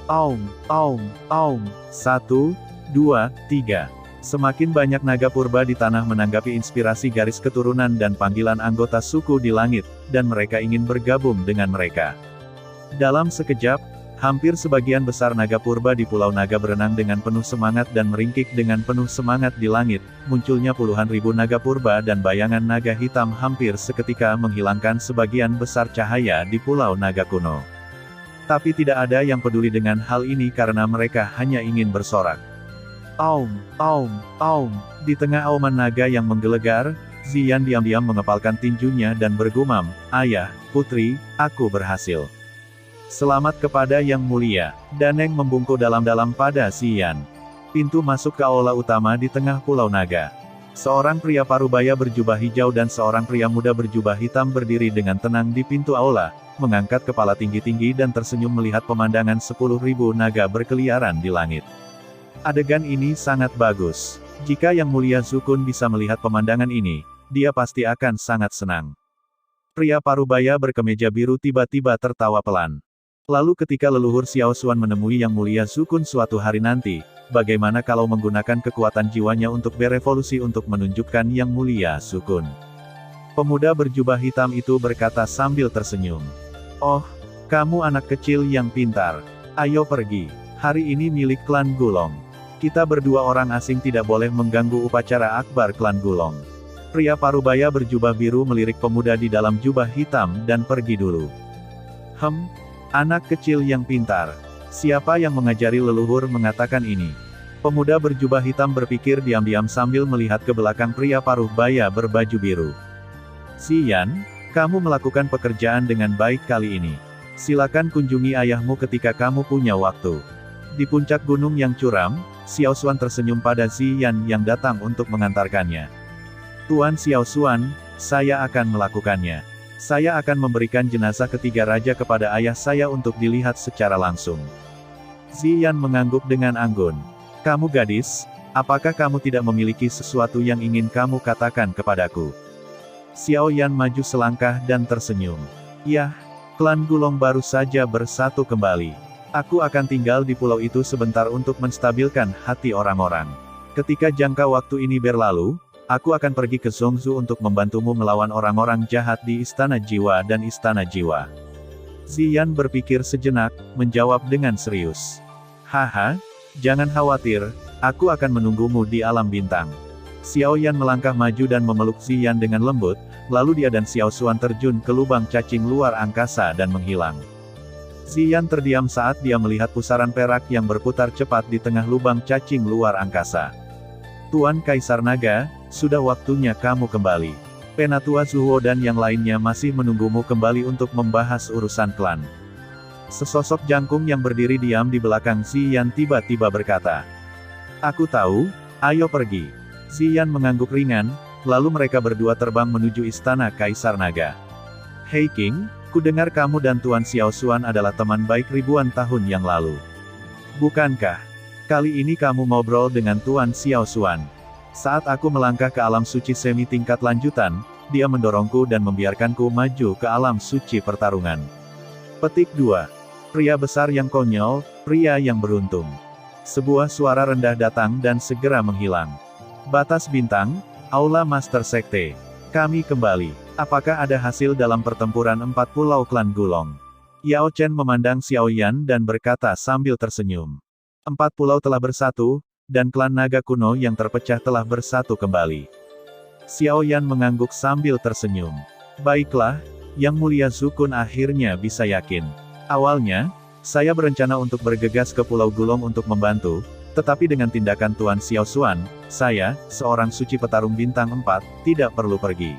S1: Aum, aum, aum, 1, 2, 3. Semakin banyak naga purba di tanah menanggapi inspirasi garis keturunan dan panggilan anggota suku di langit, dan mereka ingin bergabung dengan mereka. Dalam sekejap, hampir sebagian besar naga purba di Pulau Naga berenang dengan penuh semangat dan meringkik dengan penuh semangat di langit. Munculnya puluhan ribu naga purba dan bayangan naga hitam hampir seketika menghilangkan sebagian besar cahaya di Pulau Naga kuno. Tapi tidak ada yang peduli dengan hal ini karena mereka hanya ingin bersorak. Aum, aum, aum. Di tengah auman naga yang menggelegar, Ziyan diam-diam mengepalkan tinjunya dan bergumam, "Ayah, putri, aku berhasil. Selamat kepada Yang Mulia." Daneng membungkuk dalam-dalam pada Ziyan. Pintu masuk ke aula utama di tengah Pulau Naga. Seorang pria parubaya berjubah hijau dan seorang pria muda berjubah hitam berdiri dengan tenang di pintu aula, mengangkat kepala tinggi-tinggi dan tersenyum melihat pemandangan 10.000 naga berkeliaran di langit. Adegan ini sangat bagus. Jika Yang Mulia Zukun bisa melihat pemandangan ini, dia pasti akan sangat senang. Pria parubaya berkemeja biru tiba-tiba tertawa pelan. Lalu ketika leluhur Xiao Xuan menemui Yang Mulia Zukun suatu hari nanti, bagaimana kalau menggunakan kekuatan jiwanya untuk berevolusi untuk menunjukkan Yang Mulia Zukun? Pemuda berjubah hitam itu berkata sambil tersenyum. "Oh, kamu anak kecil yang pintar. Ayo pergi. Hari ini milik klan Gulong. Kita berdua orang asing tidak boleh mengganggu upacara akbar klan Gulong." Pria parubaya berjubah biru melirik pemuda di dalam jubah hitam dan pergi dulu. Anak kecil yang pintar. Siapa yang mengajari leluhur mengatakan ini? Pemuda berjubah hitam berpikir diam-diam sambil melihat ke belakang pria parubaya berbaju biru. "Ziyan, kamu melakukan pekerjaan dengan baik kali ini. Silakan kunjungi ayahmu ketika kamu punya waktu." Di puncak gunung yang curam, Xiao Xuan tersenyum pada Ziyan yang datang untuk mengantarkannya. "Tuan Xiao Xuan, saya akan melakukannya. Saya akan memberikan jenazah ketiga raja kepada ayah saya untuk dilihat secara langsung." Ziyan mengangguk dengan anggun. "Kamu gadis, apakah kamu tidak memiliki sesuatu yang ingin kamu katakan kepadaku?" Xiao Yan maju selangkah dan tersenyum. "Yah, klan Gulong baru saja bersatu kembali. Aku akan tinggal di pulau itu sebentar untuk menstabilkan hati orang-orang. Ketika jangka waktu ini berlalu, aku akan pergi ke Zhongzhou untuk membantumu melawan orang-orang jahat di Istana Jiwa dan Istana Jiwa." Ziyan berpikir sejenak, menjawab dengan serius. "Haha, jangan khawatir, aku akan menunggumu di alam bintang." Xiao Yan melangkah maju dan memeluk Ziyan dengan lembut, lalu dia dan Xiao Xuan terjun ke lubang cacing luar angkasa dan menghilang. Ziyan terdiam saat dia melihat pusaran perak yang berputar cepat di tengah lubang cacing luar angkasa. "Tuan Kaisar Naga, sudah waktunya kamu kembali. Penatua Zuo dan yang lainnya masih menunggumu kembali untuk membahas urusan klan." Sesosok jangkung yang berdiri diam di belakang Ziyan tiba-tiba berkata, "Aku tahu, ayo pergi." Ziyan mengangguk ringan, lalu mereka berdua terbang menuju istana Kaisar Naga. "Hei King, kudengar kamu dan Tuan Xiao Xuan adalah teman baik ribuan tahun yang lalu. Bukankah? Kali ini kamu ngobrol dengan Tuan Xiao Xuan. Saat aku melangkah ke alam suci semi tingkat lanjutan, dia mendorongku dan membiarkanku maju ke alam suci pertarungan." Petik 2. Pria besar yang konyol, pria yang beruntung. Sebuah suara rendah datang dan segera menghilang. Batas bintang, Aula Master Sekte. Kami kembali. Apakah ada hasil dalam pertempuran 4 pulau klan Gulong? Yao Chen memandang Xiao Yan dan berkata sambil tersenyum. 4 pulau telah bersatu, dan klan naga kuno yang terpecah telah bersatu kembali. Xiao Yan mengangguk sambil tersenyum. "Baiklah, Yang Mulia Zukun akhirnya bisa yakin. Awalnya, saya berencana untuk bergegas ke Pulau Gulong untuk membantu, tetapi dengan tindakan Tuan Xiao Xuan, saya, seorang suci petarung bintang 4, tidak perlu pergi."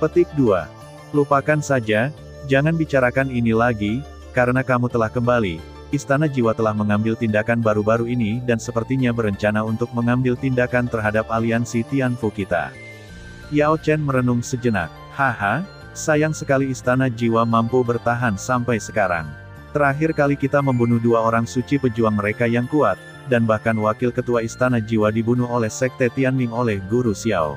S1: Petik 2. Lupakan saja, jangan bicarakan ini lagi, karena kamu telah kembali. Istana Jiwa telah mengambil tindakan baru-baru ini dan sepertinya berencana untuk mengambil tindakan terhadap aliansi Tianfu kita. Yao Chen merenung sejenak. "Haha, sayang sekali Istana Jiwa mampu bertahan sampai sekarang. Terakhir kali kita membunuh 2 orang suci pejuang mereka yang kuat, dan bahkan wakil ketua Istana Jiwa dibunuh oleh Sekte Tianming oleh Guru Xiao.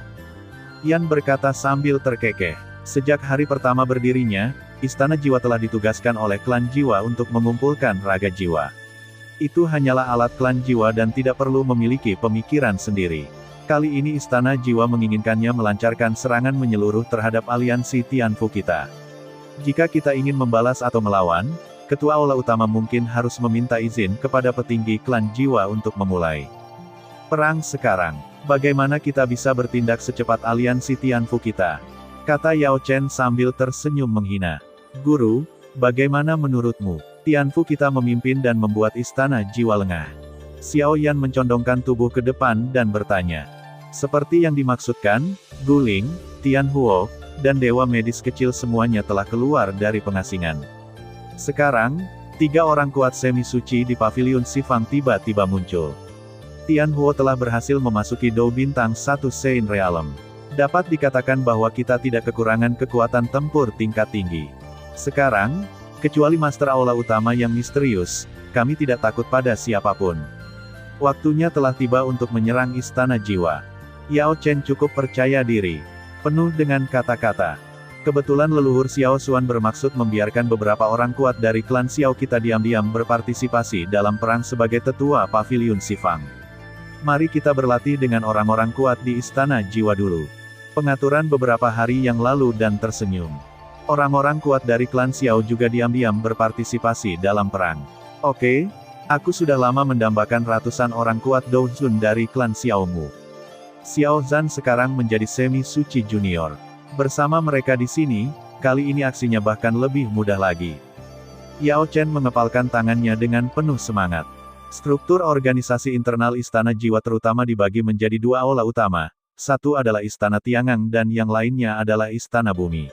S1: Yan berkata sambil terkekeh. Sejak hari pertama berdirinya, Istana Jiwa telah ditugaskan oleh klan jiwa untuk mengumpulkan raga jiwa. Itu hanyalah alat klan jiwa dan tidak perlu memiliki pemikiran sendiri. Kali ini Istana Jiwa menginginkannya melancarkan serangan menyeluruh terhadap aliansi Tianfu kita. Jika kita ingin membalas atau melawan, Ketua Aula Utama mungkin harus meminta izin kepada petinggi klan jiwa untuk memulai perang sekarang. Bagaimana kita bisa bertindak secepat aliansi Tianfu kita? Kata Yao Chen sambil tersenyum menghina. Guru, bagaimana menurutmu? Tianfu kita memimpin dan membuat Istana Jiwa lengah. Xiao Yan mencondongkan tubuh ke depan dan bertanya. Seperti yang dimaksudkan, Guling, Tianhuo, dan Dewa Medis kecil semuanya telah keluar dari pengasingan. Sekarang, 3 orang kuat semi suci di pavilion Sifang tiba-tiba muncul. Tianhuo telah berhasil memasuki Dou Bintang 1 Sein Realm. Dapat dikatakan bahwa kita tidak kekurangan kekuatan tempur tingkat tinggi. Sekarang, kecuali Master Aula Utama yang misterius, kami tidak takut pada siapapun. Waktunya telah tiba untuk menyerang Istana Jiwa. Yao Chen cukup percaya diri. Penuh dengan kata-kata. Kebetulan leluhur Xiao Xuan bermaksud membiarkan beberapa orang kuat dari klan Xiao kita diam-diam berpartisipasi dalam perang sebagai tetua pavilion Sifang. Mari kita berlatih dengan orang-orang kuat di Istana Jiwa dulu. Pengaturan beberapa hari yang lalu dan tersenyum. Orang-orang kuat dari klan Xiao juga diam-diam berpartisipasi dalam perang. Oke, aku sudah lama mendambakan ratusan orang kuat Dou Zun dari klan Xiao Mu. Xiao Zhan sekarang menjadi semi-suci junior. Bersama mereka di sini, kali ini aksinya bahkan lebih mudah lagi. Yao Chen mengepalkan tangannya dengan penuh semangat. Struktur organisasi internal Istana Jiwa terutama dibagi menjadi 2 aula utama. Satu adalah Istana Tiangang dan yang lainnya adalah Istana Bumi.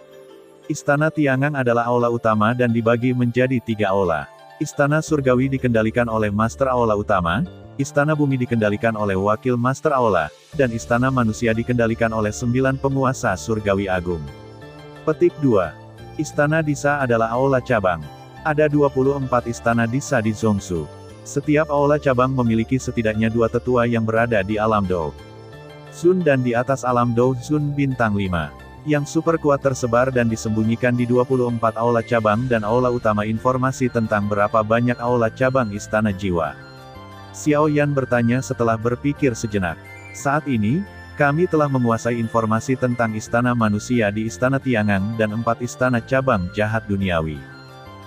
S1: Istana Tiangang adalah aula utama dan dibagi menjadi 3 aula. Istana Surgawi dikendalikan oleh Master Aula Utama, Istana Bumi dikendalikan oleh Wakil Master Aula, dan Istana Manusia dikendalikan oleh 9 penguasa Surgawi Agung. Petik 2. Istana Disa adalah aula cabang. Ada 24 istana Disa di Zhongshu. Setiap aula cabang memiliki setidaknya 2 tetua yang berada di alam Dou Zun dan di atas alam Dou Zun bintang 5. Yang super kuat tersebar dan disembunyikan di 24 aula cabang dan aula utama. Informasi tentang berapa banyak aula cabang Istana Jiwa? Xiao Yan bertanya setelah berpikir sejenak. Saat ini, kami telah menguasai informasi tentang Istana Manusia di Istana Tiangang dan 4 istana cabang jahat duniawi.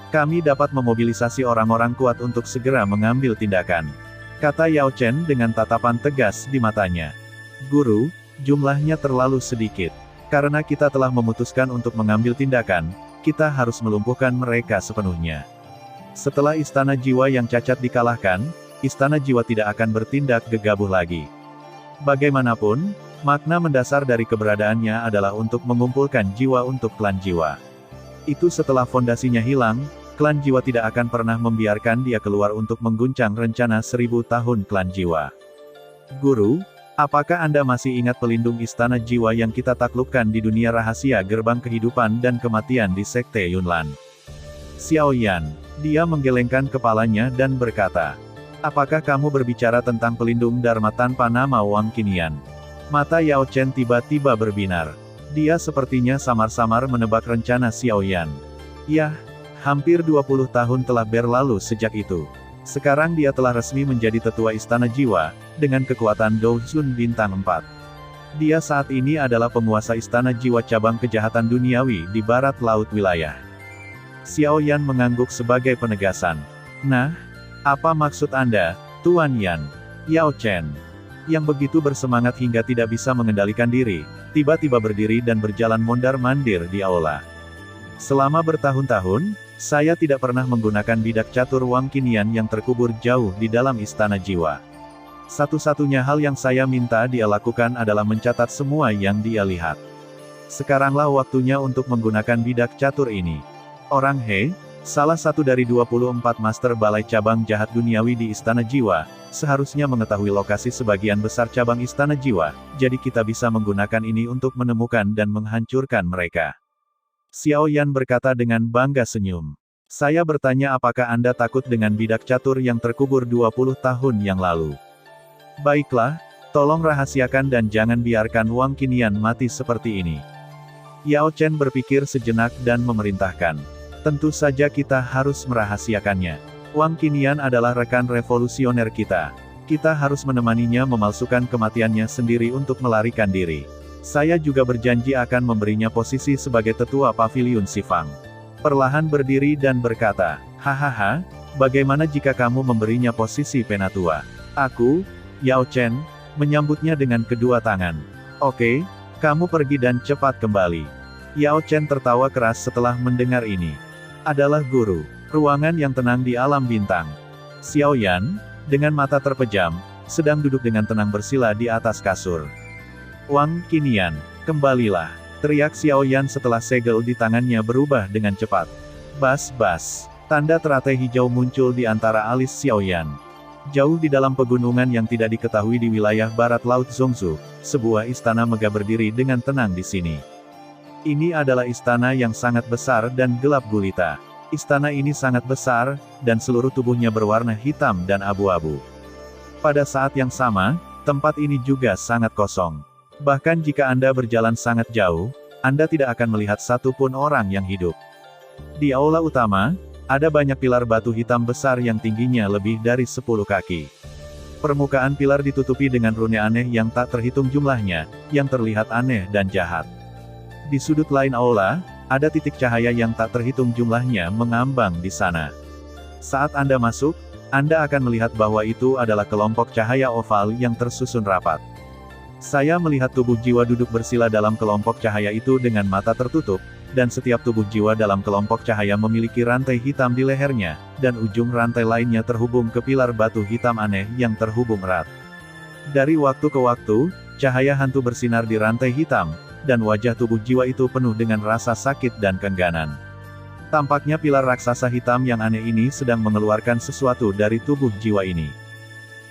S1: Kami dapat memobilisasi orang-orang kuat untuk segera mengambil tindakan. Kata Yao Chen dengan tatapan tegas di matanya. Guru, jumlahnya terlalu sedikit. Karena kita telah memutuskan untuk mengambil tindakan, kita harus melumpuhkan mereka sepenuhnya. Setelah Istana Jiwa yang cacat dikalahkan, Istana Jiwa tidak akan bertindak gegabah lagi. Bagaimanapun, makna mendasar dari keberadaannya adalah untuk mengumpulkan jiwa untuk klan jiwa. Itu setelah fondasinya hilang, klan jiwa tidak akan pernah membiarkan dia keluar untuk mengguncang rencana 1000 tahun klan jiwa. Guru, apakah Anda masih ingat pelindung Istana Jiwa yang kita taklukkan di dunia rahasia gerbang kehidupan dan kematian di Sekte Yunlan? Xiao Yan. Dia menggelengkan kepalanya dan berkata, apakah kamu berbicara tentang pelindung Dharma tanpa nama Wang Qinian? Mata Yao Chen tiba-tiba berbinar. Dia sepertinya samar-samar menebak rencana Xiao Yan. Yah, hampir 20 tahun telah berlalu sejak itu. Sekarang dia telah resmi menjadi tetua Istana Jiwa, dengan kekuatan Dou Zun bintang 4. Dia saat ini adalah penguasa Istana Jiwa cabang kejahatan duniawi di barat laut wilayah. Xiao Yan mengangguk sebagai penegasan. Nah, apa maksud Anda, Tuan Yan? Yao Chen, yang begitu bersemangat hingga tidak bisa mengendalikan diri, tiba-tiba berdiri dan berjalan mondar-mandir di aula. Selama bertahun-tahun, saya tidak pernah menggunakan bidak catur Wang Qinian yang terkubur jauh di dalam Istana Jiwa. Satu-satunya hal yang saya minta dia lakukan adalah mencatat semua yang dia lihat. Sekaranglah waktunya untuk menggunakan bidak catur ini. Orang He, salah satu dari 24 master balai cabang jahat duniawi di Istana Jiwa, seharusnya mengetahui lokasi sebagian besar cabang Istana Jiwa, jadi kita bisa menggunakan ini untuk menemukan dan menghancurkan mereka. Xiao Yan berkata dengan bangga senyum. Saya bertanya apakah Anda takut dengan bidak catur yang terkubur 20 tahun yang lalu? Baiklah, Tolong rahasiakan dan jangan biarkan Wang Qinian mati seperti ini. Yao Chen berpikir sejenak dan memerintahkan. Tentu saja kita harus merahasiakannya. Wang Qinian adalah rekan revolusioner kita. Kita harus menemaninya memalsukan kematiannya sendiri untuk melarikan diri. Saya juga berjanji akan memberinya posisi sebagai tetua paviliun Sifang. Perlahan berdiri dan berkata, hahaha, bagaimana jika kamu memberinya posisi penatua? Aku, Yao Chen, menyambutnya dengan kedua tangan. Oke, kamu pergi dan cepat kembali. Yao Chen tertawa keras setelah mendengar ini. Adalah guru. Ruangan yang tenang di alam bintang. Xiao Yan, dengan mata terpejam, sedang duduk dengan tenang bersila di atas kasur. Wang Qinian, kembalilah, teriak Xiao Yan setelah segel di tangannya berubah dengan cepat. Bas, tanda teratai hijau muncul di antara alis Xiao Yan. Jauh di dalam pegunungan yang tidak diketahui di wilayah barat Laut Zhongzhou, sebuah istana megah berdiri dengan tenang di sini. Ini adalah istana yang sangat besar dan gelap gulita. Istana ini sangat besar, dan seluruh tubuhnya berwarna hitam dan abu-abu. Pada saat yang sama, tempat ini juga sangat kosong. Bahkan jika Anda berjalan sangat jauh, Anda tidak akan melihat satupun orang yang hidup. Di aula utama, ada banyak pilar batu hitam besar yang tingginya lebih dari 10 kaki. Permukaan pilar ditutupi dengan rune aneh yang tak terhitung jumlahnya, yang terlihat aneh dan jahat. Di sudut lain aula, ada titik cahaya yang tak terhitung jumlahnya mengambang di sana. Saat Anda masuk, Anda akan melihat bahwa itu adalah kelompok cahaya oval yang tersusun rapat. Saya melihat tubuh jiwa duduk bersila dalam kelompok cahaya itu dengan mata tertutup, dan setiap tubuh jiwa dalam kelompok cahaya memiliki rantai hitam di lehernya, dan ujung rantai lainnya terhubung ke pilar batu hitam aneh yang terhubung erat. Dari waktu ke waktu, cahaya hantu bersinar di rantai hitam, dan wajah tubuh jiwa itu penuh dengan rasa sakit dan keengganan. Tampaknya pilar raksasa hitam yang aneh ini sedang mengeluarkan sesuatu dari tubuh jiwa ini.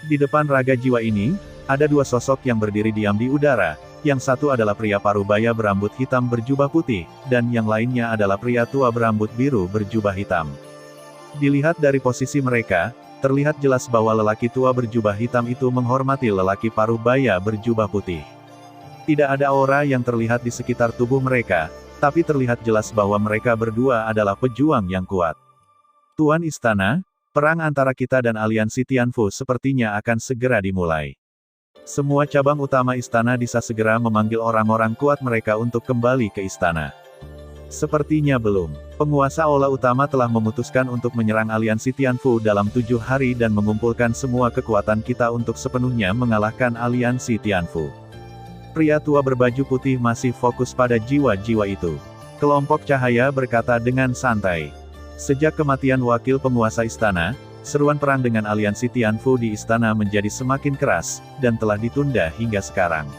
S1: Di depan raga jiwa ini, ada dua sosok yang berdiri diam di udara. Yang satu adalah pria parubaya berambut hitam berjubah putih, dan yang lainnya adalah pria tua berambut biru berjubah hitam. Dilihat dari posisi mereka, terlihat jelas bahwa lelaki tua berjubah hitam itu menghormati lelaki parubaya berjubah putih. Tidak ada aura yang terlihat di sekitar tubuh mereka, tapi terlihat jelas bahwa mereka berdua adalah pejuang yang kuat. Tuan Istana, perang antara kita dan aliansi Tianfu sepertinya akan segera dimulai. Semua cabang utama istana bisa segera memanggil orang-orang kuat mereka untuk kembali ke istana. Sepertinya belum. Penguasa aula utama telah memutuskan untuk menyerang aliansi Tianfu dalam 7 hari dan mengumpulkan semua kekuatan kita untuk sepenuhnya mengalahkan aliansi Tianfu. Pria tua berbaju putih masih fokus pada jiwa-jiwa itu. Kelompok cahaya berkata dengan santai. Sejak kematian wakil penguasa istana, seruan perang dengan aliansi Tianfu di istana menjadi semakin keras, dan telah ditunda hingga sekarang.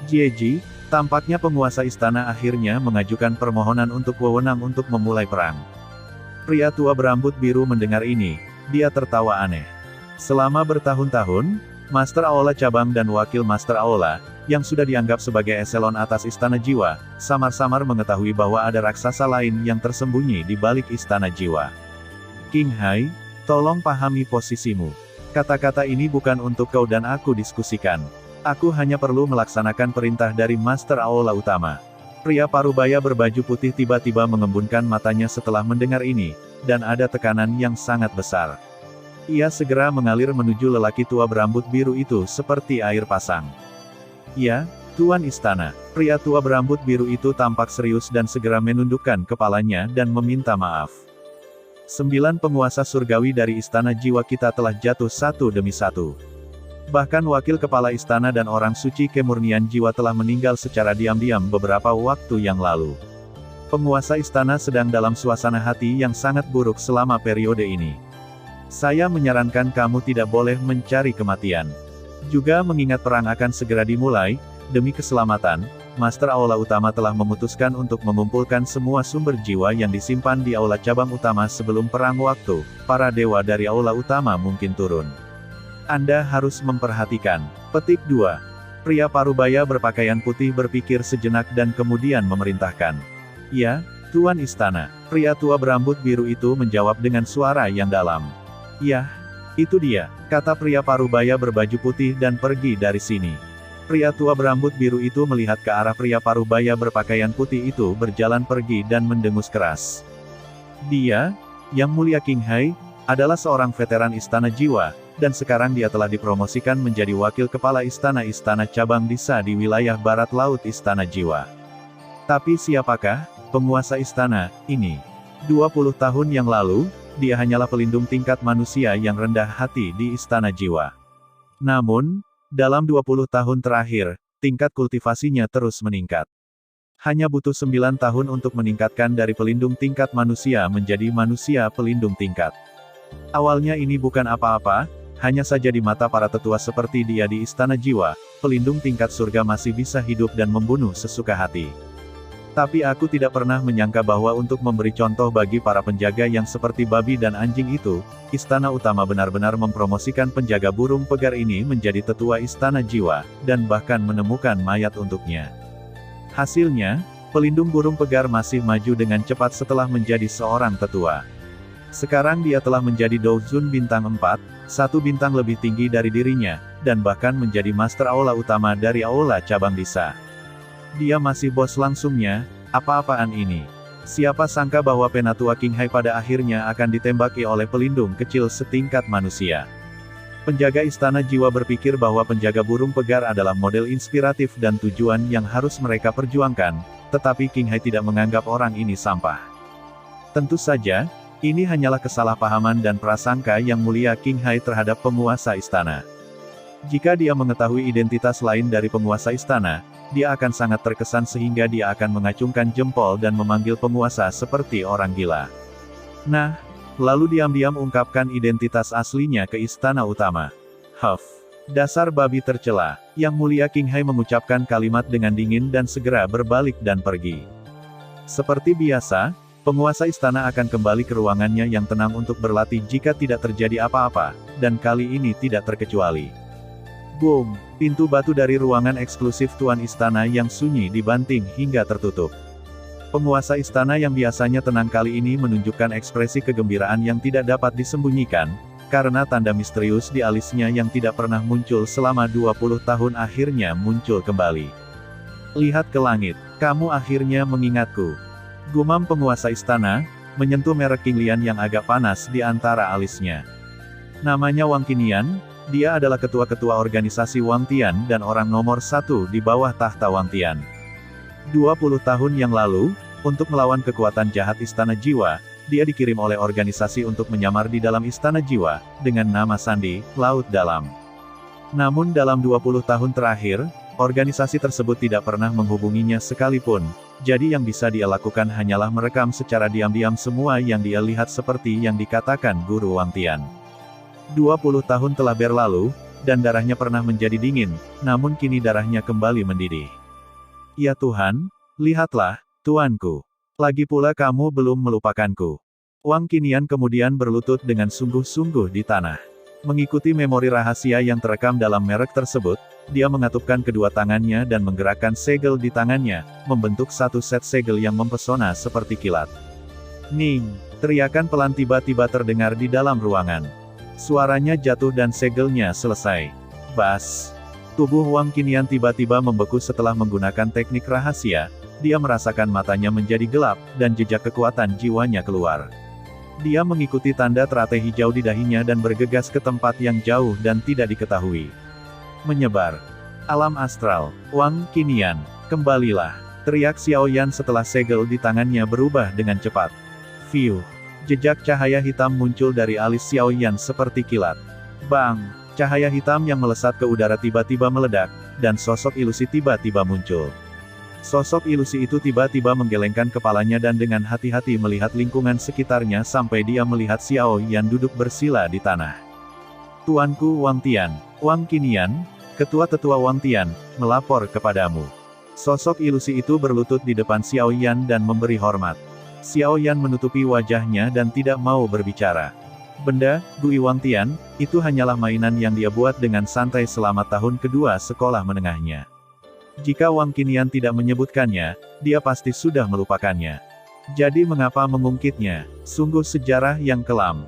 S1: Jieji, tampaknya penguasa istana akhirnya mengajukan permohonan untuk wewenang untuk memulai perang. Pria tua berambut biru mendengar ini, dia tertawa aneh. Selama bertahun-tahun, Master Aula cabang dan wakil Master Aula, yang sudah dianggap sebagai eselon atas istana jiwa, samar-samar mengetahui bahwa ada raksasa lain yang tersembunyi di balik istana jiwa. King Hai, tolong pahami posisimu. Kata-kata ini bukan untuk kau dan aku diskusikan. Aku hanya perlu melaksanakan perintah dari Master Aula utama. Pria parubaya berbaju putih tiba-tiba mengembunkan matanya setelah mendengar ini, dan ada tekanan yang sangat besar. Ia segera mengalir menuju lelaki tua berambut biru itu seperti air pasang. Ya, Tuan Istana. Pria tua berambut biru itu tampak serius dan segera menundukkan kepalanya dan meminta maaf. 9 penguasa surgawi dari istana jiwa kita telah jatuh satu demi satu. Bahkan wakil kepala istana dan orang suci kemurnian jiwa telah meninggal secara diam-diam beberapa waktu yang lalu. Penguasa istana sedang dalam suasana hati yang sangat buruk selama periode ini. Saya menyarankan kamu tidak boleh mencari kematian. Juga mengingat perang akan segera dimulai, demi keselamatan, Master Aula Utama telah memutuskan untuk mengumpulkan semua sumber jiwa yang disimpan di Aula Cabang Utama sebelum perang waktu, para dewa dari Aula Utama mungkin turun. Anda harus memperhatikan. Petik 2. Pria parubaya berpakaian putih berpikir sejenak dan kemudian memerintahkan. Ya, Tuan Istana. Pria tua berambut biru itu menjawab dengan suara yang dalam. Ya, Itu dia, kata pria parubaya berbaju putih dan pergi dari sini. Pria tua berambut biru itu melihat ke arah pria parubaya berpakaian putih itu berjalan pergi dan mendengus keras. Dia, Yang Mulia Qinghai, adalah seorang veteran Istana Jiwa, dan sekarang dia telah dipromosikan menjadi wakil kepala istana-istana cabang Disa di wilayah barat laut Istana Jiwa. Tapi siapakah penguasa istana ini? 20 tahun yang lalu, dia hanyalah pelindung tingkat manusia yang rendah hati di Istana Jiwa. Namun, dalam 20 tahun terakhir, tingkat kultivasinya terus meningkat. Hanya butuh 9 tahun untuk meningkatkan dari pelindung tingkat manusia menjadi manusia pelindung tingkat. Awalnya ini bukan apa-apa, hanya saja di mata para tetua seperti dia di Istana Jiwa, pelindung tingkat surga masih bisa hidup dan membunuh sesuka hati. Tapi aku tidak pernah menyangka bahwa untuk memberi contoh bagi para penjaga yang seperti babi dan anjing itu, Istana Utama benar-benar mempromosikan penjaga burung pegar ini menjadi tetua Istana Jiwa, dan bahkan menemukan mayat untuknya. Hasilnya, pelindung burung pegar masih maju dengan cepat setelah menjadi seorang tetua. Sekarang dia telah menjadi Douzun bintang 4, satu bintang lebih tinggi dari dirinya, dan bahkan menjadi Master Aula Utama dari Aula Cabang Disa. Dia masih bos langsungnya, apa-apaan ini? Siapa sangka bahwa Penatua Qinghai pada akhirnya akan ditembaki oleh pelindung kecil setingkat manusia. Penjaga Istana Jiwa berpikir bahwa penjaga burung pegar adalah model inspiratif dan tujuan yang harus mereka perjuangkan, tetapi Qinghai tidak menganggap orang ini sampah. Tentu saja, ini hanyalah kesalahpahaman dan prasangka Yang Mulia Qinghai terhadap penguasa istana. Jika dia mengetahui identitas lain dari penguasa istana, dia akan sangat terkesan sehingga dia akan mengacungkan jempol dan memanggil penguasa seperti orang gila. Nah, lalu diam-diam ungkapkan identitas aslinya ke Istana Utama. Huff, dasar babi tercela. Yang Mulia Qinghai mengucapkan kalimat dengan dingin dan segera berbalik dan pergi. Seperti biasa, penguasa istana akan kembali ke ruangannya yang tenang untuk berlatih jika tidak terjadi apa-apa, dan kali ini tidak terkecuali. Boom! Pintu batu dari ruangan eksklusif Tuan Istana yang sunyi dibanting hingga tertutup. Penguasa istana yang biasanya tenang kali ini menunjukkan ekspresi kegembiraan yang tidak dapat disembunyikan, karena tanda misterius di alisnya yang tidak pernah muncul selama 20 tahun akhirnya muncul kembali. Lihat ke langit, kamu akhirnya mengingatku. Gumam penguasa istana, menyentuh merek Qinglian yang agak panas di antara alisnya. Namanya Wang Qinian. Dia adalah ketua-ketua organisasi Wang Tian dan orang nomor 1 di bawah tahta Wang Tian. 20 tahun yang lalu, untuk melawan kekuatan jahat Istana Jiwa, dia dikirim oleh organisasi untuk menyamar di dalam Istana Jiwa, dengan nama Sandi, Laut Dalam. Namun dalam 20 tahun terakhir, organisasi tersebut tidak pernah menghubunginya sekalipun, jadi yang bisa dia lakukan hanyalah merekam secara diam-diam semua yang dia lihat seperti yang dikatakan Guru Wang Tian. 20 tahun telah berlalu, dan darahnya pernah menjadi dingin, namun kini darahnya kembali mendidih. Ya Tuhan, lihatlah, Tuanku. Lagi pula kamu belum melupakanku. Wang Qinian kemudian berlutut dengan sungguh-sungguh di tanah. Mengikuti memori rahasia yang terekam dalam merek tersebut, dia mengatupkan kedua tangannya dan menggerakkan segel di tangannya, membentuk satu set segel yang mempesona seperti kilat. Ning! Teriakan pelan tiba-tiba terdengar di dalam ruangan. Suaranya jatuh dan segelnya selesai. Bas! Tubuh Wang Qinian tiba-tiba membeku setelah menggunakan teknik rahasia, dia merasakan matanya menjadi gelap, dan jejak kekuatan jiwanya keluar. Dia mengikuti tanda teratai hijau di dahinya dan bergegas ke tempat yang jauh dan tidak diketahui. Menyebar. Alam astral, Wang Qinian, kembalilah! Teriak Xiaoyan setelah segel di tangannya berubah dengan cepat. Fiuh! Jejak cahaya hitam muncul dari alis Xiaoyan seperti kilat. Bang! Cahaya hitam yang melesat ke udara tiba-tiba meledak, dan sosok ilusi tiba-tiba muncul. Sosok ilusi itu tiba-tiba menggelengkan kepalanya dan dengan hati-hati melihat lingkungan sekitarnya sampai dia melihat Xiaoyan duduk bersila di tanah. Tuanku Wang Tian, Wang Qinian, ketua tetua Wang Tian, melapor kepadamu. Sosok ilusi itu berlutut di depan Xiaoyan dan memberi hormat. Xiaoyan menutupi wajahnya dan tidak mau berbicara. Benda, Gui Wang Tian, itu hanyalah mainan yang dia buat dengan santai selama tahun kedua sekolah menengahnya. Jika Wang Qinian tidak menyebutkannya, dia pasti sudah melupakannya. Jadi mengapa mengungkitnya? Sungguh sejarah yang kelam.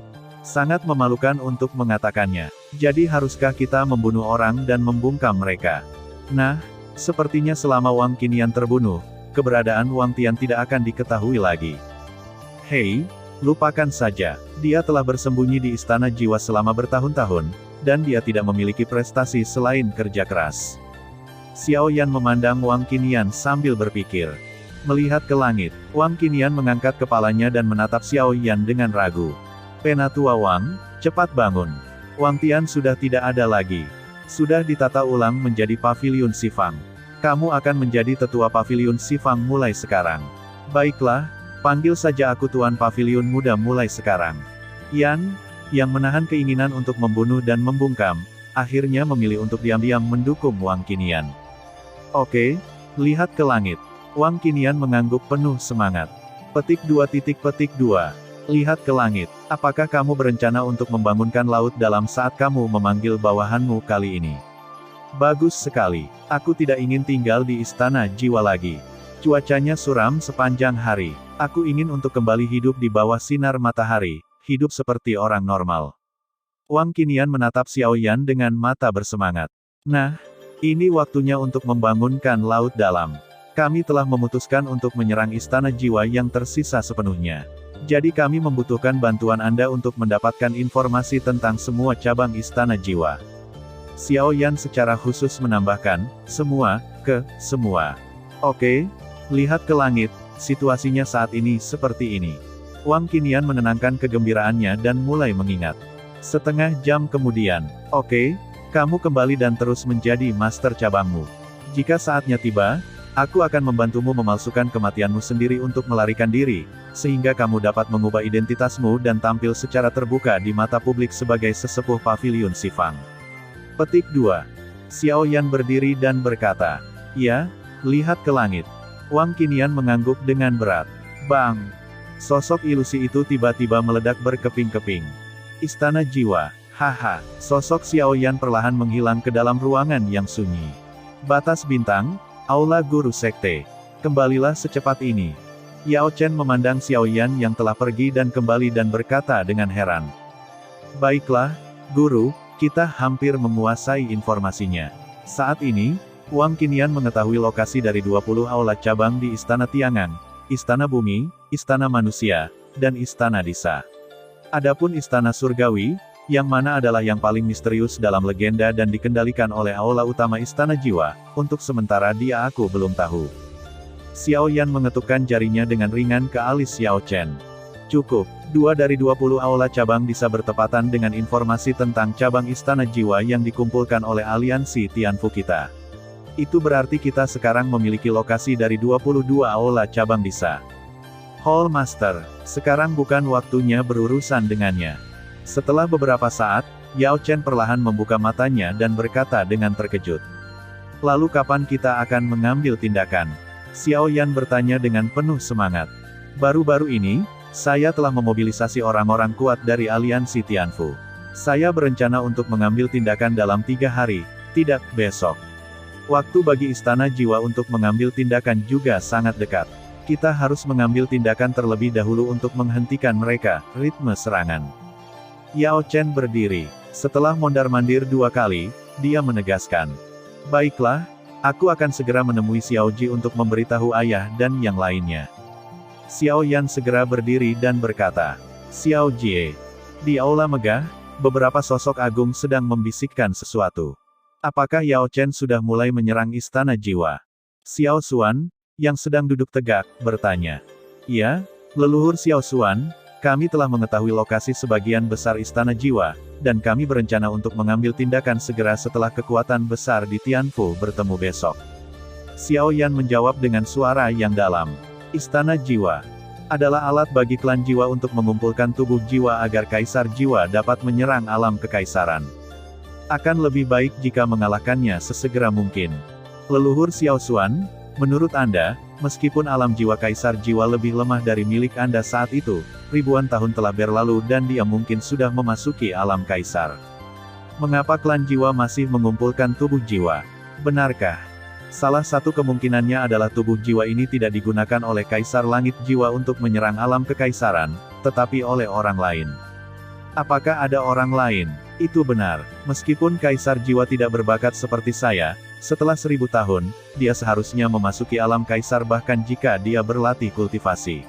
S1: Sangat memalukan untuk mengatakannya. Jadi haruskah kita membunuh orang dan membungkam mereka? Nah, sepertinya selama Wang Qinian terbunuh, keberadaan Wang Tian tidak akan diketahui lagi. Hei, lupakan saja. Dia telah bersembunyi di Istana Jiwa selama bertahun-tahun, dan dia tidak memiliki prestasi selain kerja keras. Xiao Yan memandang Wang Qinian sambil berpikir. Melihat ke langit, Wang Qinian mengangkat kepalanya dan menatap Xiao Yan dengan ragu. Penatua Wang, cepat bangun. Wang Tian sudah tidak ada lagi. Sudah ditata ulang menjadi Paviliun Xifang. Kamu akan menjadi tetua Paviliun Xifang mulai sekarang. Baiklah, panggil saja aku Tuan Paviliun Muda mulai sekarang. Yan, yang menahan keinginan untuk membunuh dan membungkam, akhirnya memilih untuk diam-diam mendukung Wang Qinian. Oke, lihat ke langit. Wang Qinian mengangguk penuh semangat. Petik 2. Lihat ke langit. Apakah kamu berencana untuk membangunkan laut dalam saat kamu memanggil bawahanmu kali ini? Bagus sekali. Aku tidak ingin tinggal di Istana Jiwa lagi. Cuacanya suram sepanjang hari. Aku ingin untuk kembali hidup di bawah sinar matahari, hidup seperti orang normal. Wang Qinian menatap Xiao Yan dengan mata bersemangat. Nah, ini waktunya untuk membangunkan laut dalam. Kami telah memutuskan untuk menyerang Istana Jiwa yang tersisa sepenuhnya. Jadi kami membutuhkan bantuan Anda untuk mendapatkan informasi tentang semua cabang Istana Jiwa. Xiao Yan secara khusus menambahkan, semua. Oke, lihat ke langit, situasinya saat ini seperti ini. Wang Qinian menenangkan kegembiraannya dan mulai mengingat. Setengah jam kemudian, oke, kamu kembali dan terus menjadi master cabangmu. Jika saatnya tiba, aku akan membantumu memalsukan kematianmu sendiri untuk melarikan diri, sehingga kamu dapat mengubah identitasmu dan tampil secara terbuka di mata publik sebagai sesepuh Paviliun Xifang. Petik 2. Xiao Yan berdiri dan berkata, ya, lihat ke langit. Wang Qinian mengangguk dengan berat. Bang! Sosok ilusi itu tiba-tiba meledak berkeping-keping. Istana Jiwa, haha, sosok Xiao Yan perlahan menghilang ke dalam ruangan yang sunyi. Batas bintang, Aula Guru Sekte. Kembalilah secepat ini. Yao Chen memandang Xiao Yan yang telah pergi dan kembali dan berkata dengan heran. Baiklah, Guru, kita hampir menguasai informasinya. Saat ini, Wang Qinian mengetahui lokasi dari 20 aula cabang di Istana Tiangang, Istana Bumi, Istana Manusia, dan Istana Disa. Adapun Istana Surgawi, yang mana adalah yang paling misterius dalam legenda dan dikendalikan oleh aula utama Istana Jiwa, untuk sementara dia aku belum tahu. Xiao Yan mengetukkan jarinya dengan ringan ke alis Yao Chen. Cukup, 2 dari 20 aula cabang bisa bertepatan dengan informasi tentang cabang Istana Jiwa yang dikumpulkan oleh aliansi Tianfu kita. Itu berarti kita sekarang memiliki lokasi dari 22 aula cabang Disa. Hall Master, sekarang bukan waktunya berurusan dengannya. Setelah beberapa saat, Yao Chen perlahan membuka matanya dan berkata dengan terkejut. Lalu kapan kita akan mengambil tindakan? Xiao Yan bertanya dengan penuh semangat. Baru-baru ini, saya telah memobilisasi orang-orang kuat dari aliansi Tianfu. Saya berencana untuk mengambil tindakan dalam 3 hari, tidak besok. Waktu bagi Istana Jiwa untuk mengambil tindakan juga sangat dekat. Kita harus mengambil tindakan terlebih dahulu untuk menghentikan mereka, ritme serangan. Yao Chen berdiri. Setelah mondar-mandir 2 kali, dia menegaskan. Baiklah, aku akan segera menemui Xiao Ji untuk memberitahu ayah dan yang lainnya. Xiao Yan segera berdiri dan berkata. Xiao Jie. Di aula megah, beberapa sosok agung sedang membisikkan sesuatu. Apakah Yao Chen sudah mulai menyerang Istana Jiwa? Xiao Xuan, yang sedang duduk tegak, bertanya. Ya, leluhur Xiao Xuan, kami telah mengetahui lokasi sebagian besar Istana Jiwa, dan kami berencana untuk mengambil tindakan segera setelah kekuatan besar di Tianfu bertemu besok. Xiao Yan menjawab dengan suara yang dalam. Istana Jiwa adalah alat bagi klan jiwa untuk mengumpulkan tubuh jiwa agar kaisar jiwa dapat menyerang alam kekaisaran. Akan lebih baik jika mengalahkannya sesegera mungkin. Leluhur Xiao Xuan, menurut Anda, meskipun alam jiwa kaisar jiwa lebih lemah dari milik Anda saat itu, ribuan tahun telah berlalu dan dia mungkin sudah memasuki alam kaisar. Mengapa klan jiwa masih mengumpulkan tubuh jiwa? Benarkah? Salah satu kemungkinannya adalah tubuh jiwa ini tidak digunakan oleh kaisar langit jiwa untuk menyerang alam kekaisaran, tetapi oleh orang lain. Apakah ada orang lain? Itu benar. Meskipun Kaisar Jiwa tidak berbakat seperti saya, setelah 1000 tahun, dia seharusnya memasuki alam Kaisar bahkan jika dia berlatih kultivasi.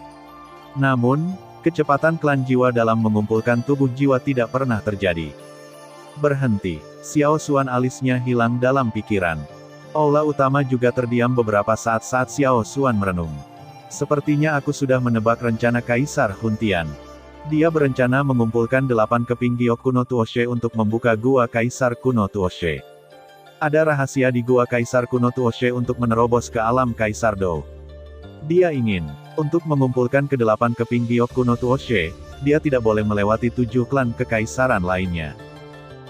S1: Namun, kecepatan klan jiwa dalam mengumpulkan tubuh jiwa tidak pernah terjadi. Berhenti. Xiao Xuan alisnya hilang dalam pikiran. Aula utama juga terdiam beberapa saat Xiao Xuan merenung. Sepertinya aku sudah menebak rencana Kaisar Huntian. Dia berencana mengumpulkan 8 keping giok kuno Tuoshe untuk membuka gua Kaisar kuno Tuoshe. Ada rahasia di gua Kaisar kuno Tuoshe untuk menerobos ke alam Kaisar Dou. Dia ingin, untuk mengumpulkan ke-8 keping giok kuno Tuoshe, dia tidak boleh melewati 7 klan kekaisaran lainnya.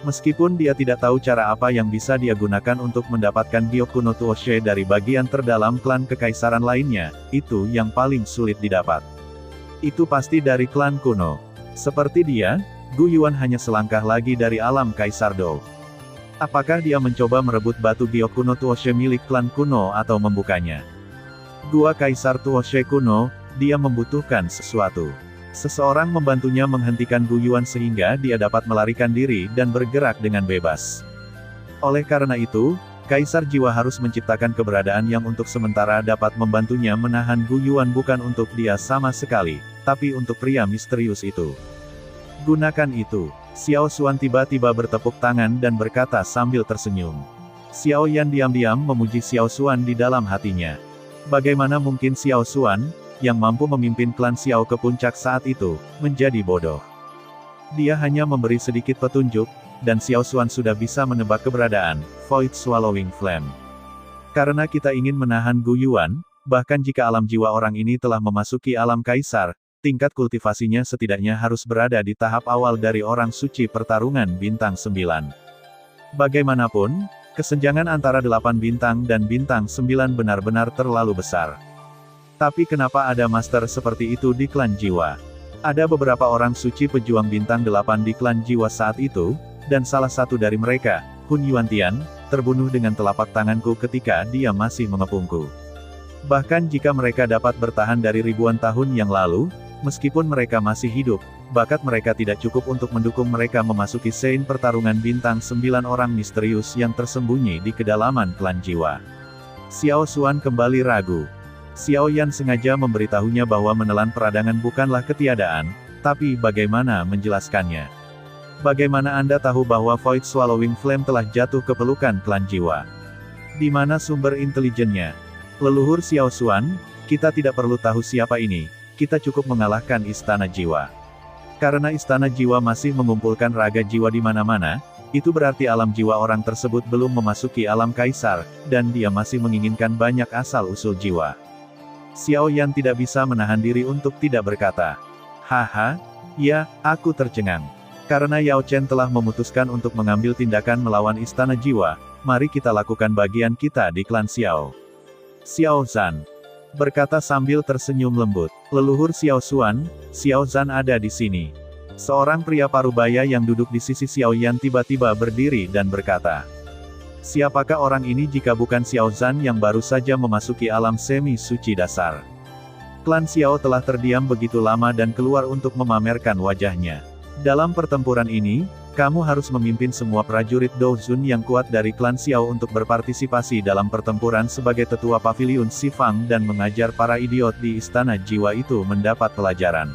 S1: Meskipun dia tidak tahu cara apa yang bisa dia gunakan untuk mendapatkan giok kuno Tuoshe dari bagian terdalam klan kekaisaran lainnya, itu yang paling sulit didapat. Itu pasti dari klan kuno. Seperti dia, Gu Yuan hanya selangkah lagi dari alam Kaisar Dou. Apakah dia mencoba merebut batu giok kuno Tuoshe milik klan kuno atau membukanya? Gua Kaisar Tuoshe kuno, dia membutuhkan sesuatu. Seseorang membantunya menghentikan Gu Yuan sehingga dia dapat melarikan diri dan bergerak dengan bebas. Oleh karena itu, Kaisar Jiwa harus menciptakan keberadaan yang untuk sementara dapat membantunya menahan Gu Yuan bukan untuk dia sama sekali, tapi untuk pria misterius itu. Gunakan itu. Xiao Xuan tiba-tiba bertepuk tangan dan berkata sambil tersenyum. Xiao Yan diam-diam memuji Xiao Xuan di dalam hatinya. Bagaimana mungkin Xiao Xuan, yang mampu memimpin klan Xiao ke puncak saat itu, menjadi bodoh. Dia hanya memberi sedikit petunjuk, dan Xiao Xuan sudah bisa menebak keberadaan Void Swallowing Flame. Karena kita ingin menahan Gu Yuan, bahkan jika alam jiwa orang ini telah memasuki alam Kaisar, tingkat kultivasinya setidaknya harus berada di tahap awal dari orang suci pertarungan bintang 9. Bagaimanapun, kesenjangan antara 8 bintang dan bintang 9 benar-benar terlalu besar. Tapi kenapa ada master seperti itu di klan jiwa? Ada beberapa orang suci pejuang bintang 8 di klan jiwa saat itu, dan salah satu dari mereka, Hun Yuantian, terbunuh dengan telapak tanganku ketika dia masih mengepungku. Bahkan jika mereka dapat bertahan dari ribuan tahun yang lalu, meskipun mereka masih hidup, bakat mereka tidak cukup untuk mendukung mereka memasuki scene pertarungan bintang 9 orang misterius yang tersembunyi di kedalaman klan jiwa. Xiao Xuan kembali ragu. Xiao Yan sengaja memberitahunya bahwa menelan peradangan bukanlah ketiadaan, tapi bagaimana menjelaskannya. Bagaimana Anda tahu bahwa Void Swallowing Flame telah jatuh ke pelukan klan jiwa? Di mana sumber intelijennya? Leluhur Xiao Xuan, kita tidak perlu tahu siapa ini, kita cukup mengalahkan Istana Jiwa. Karena Istana Jiwa masih mengumpulkan raga jiwa di mana-mana, itu berarti alam jiwa orang tersebut belum memasuki alam Kaisar, dan dia masih menginginkan banyak asal-usul jiwa. Xiao Yan tidak bisa menahan diri untuk tidak berkata. Haha, ya, aku tercengang. Karena Yao Chen telah memutuskan untuk mengambil tindakan melawan Istana Jiwa, mari kita lakukan bagian kita di klan Xiao. Xiao Zhan berkata sambil tersenyum lembut. Leluhur Xiao Xuan, Xiao Zhan ada di sini. Seorang pria parubaya yang duduk di sisi Xiao Yan tiba-tiba berdiri dan berkata. Siapakah orang ini jika bukan Xiao Zhan yang baru saja memasuki alam semi-suci dasar? Klan Xiao telah terdiam begitu lama dan keluar untuk memamerkan wajahnya. Dalam pertempuran ini, kamu harus memimpin semua prajurit Douzun yang kuat dari klan Xiao untuk berpartisipasi dalam pertempuran sebagai tetua paviliun Sifang dan mengajar para idiot di Istana Jiwa itu mendapat pelajaran.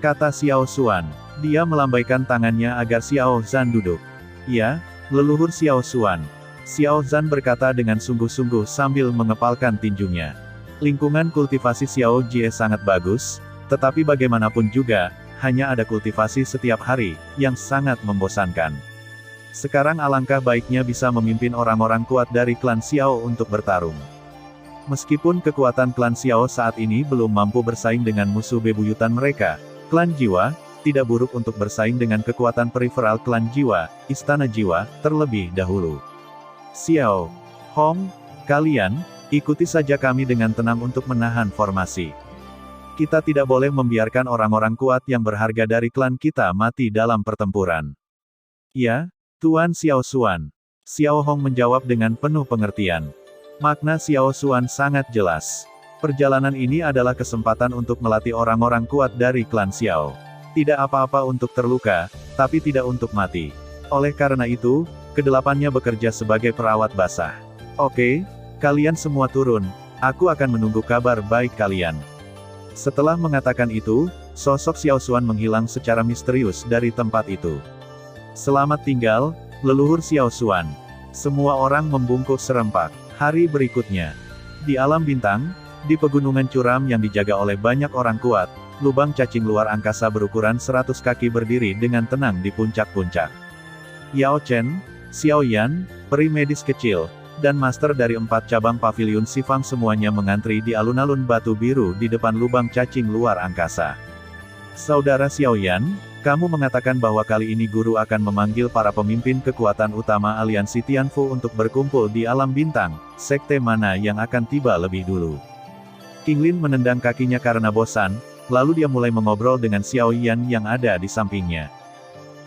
S1: Kata Xiao Xuan. Dia melambaikan tangannya agar Xiao Zhan duduk. Ya, leluhur Xiao Xuan. Xiao Zhan berkata dengan sungguh-sungguh sambil mengepalkan tinjunya. Lingkungan kultivasi Xiao Jie sangat bagus, tetapi bagaimanapun juga, hanya ada kultivasi setiap hari, yang sangat membosankan. Sekarang alangkah baiknya bisa memimpin orang-orang kuat dari klan Xiao untuk bertarung. Meskipun kekuatan klan Xiao saat ini belum mampu bersaing dengan musuh bebuyutan mereka, klan Jiwa, tidak buruk untuk bersaing dengan kekuatan periferal klan Jiwa, Istana Jiwa, terlebih dahulu. Xiao Hong, kalian, ikuti saja kami dengan tenang untuk menahan formasi. Kita tidak boleh membiarkan orang-orang kuat yang berharga dari klan kita mati dalam pertempuran. Ya, Tuan Xiao Xuan. Xiao Hong menjawab dengan penuh pengertian. Makna Xiao Xuan sangat jelas. Perjalanan ini adalah kesempatan untuk melatih orang-orang kuat dari klan Xiao. Tidak apa-apa untuk terluka, tapi tidak untuk mati. Oleh karena itu, kedelapannya bekerja sebagai perawat basah. Oke, kalian semua turun, aku akan menunggu kabar baik kalian. Setelah mengatakan itu, sosok Xiao Xuan menghilang secara misterius dari tempat itu. Selamat tinggal, leluhur Xiao Xuan. Semua orang membungkuk serempak. Hari berikutnya, di alam bintang, di pegunungan curam yang dijaga oleh banyak orang kuat, lubang cacing luar angkasa berukuran 100 kaki berdiri dengan tenang di puncak-puncak. Yao Chen, Xiao Yan, peri medis kecil, dan master dari 4 cabang paviliun Sifang semuanya mengantri di alun-alun batu biru di depan lubang cacing luar angkasa. Saudara Xiao Yan, kamu mengatakan bahwa kali ini guru akan memanggil para pemimpin kekuatan utama aliansi Tianfu untuk berkumpul di alam bintang, sekte mana yang akan tiba lebih dulu? Qinglin menendang kakinya karena bosan, lalu dia mulai mengobrol dengan Xiao Yan yang ada di sampingnya.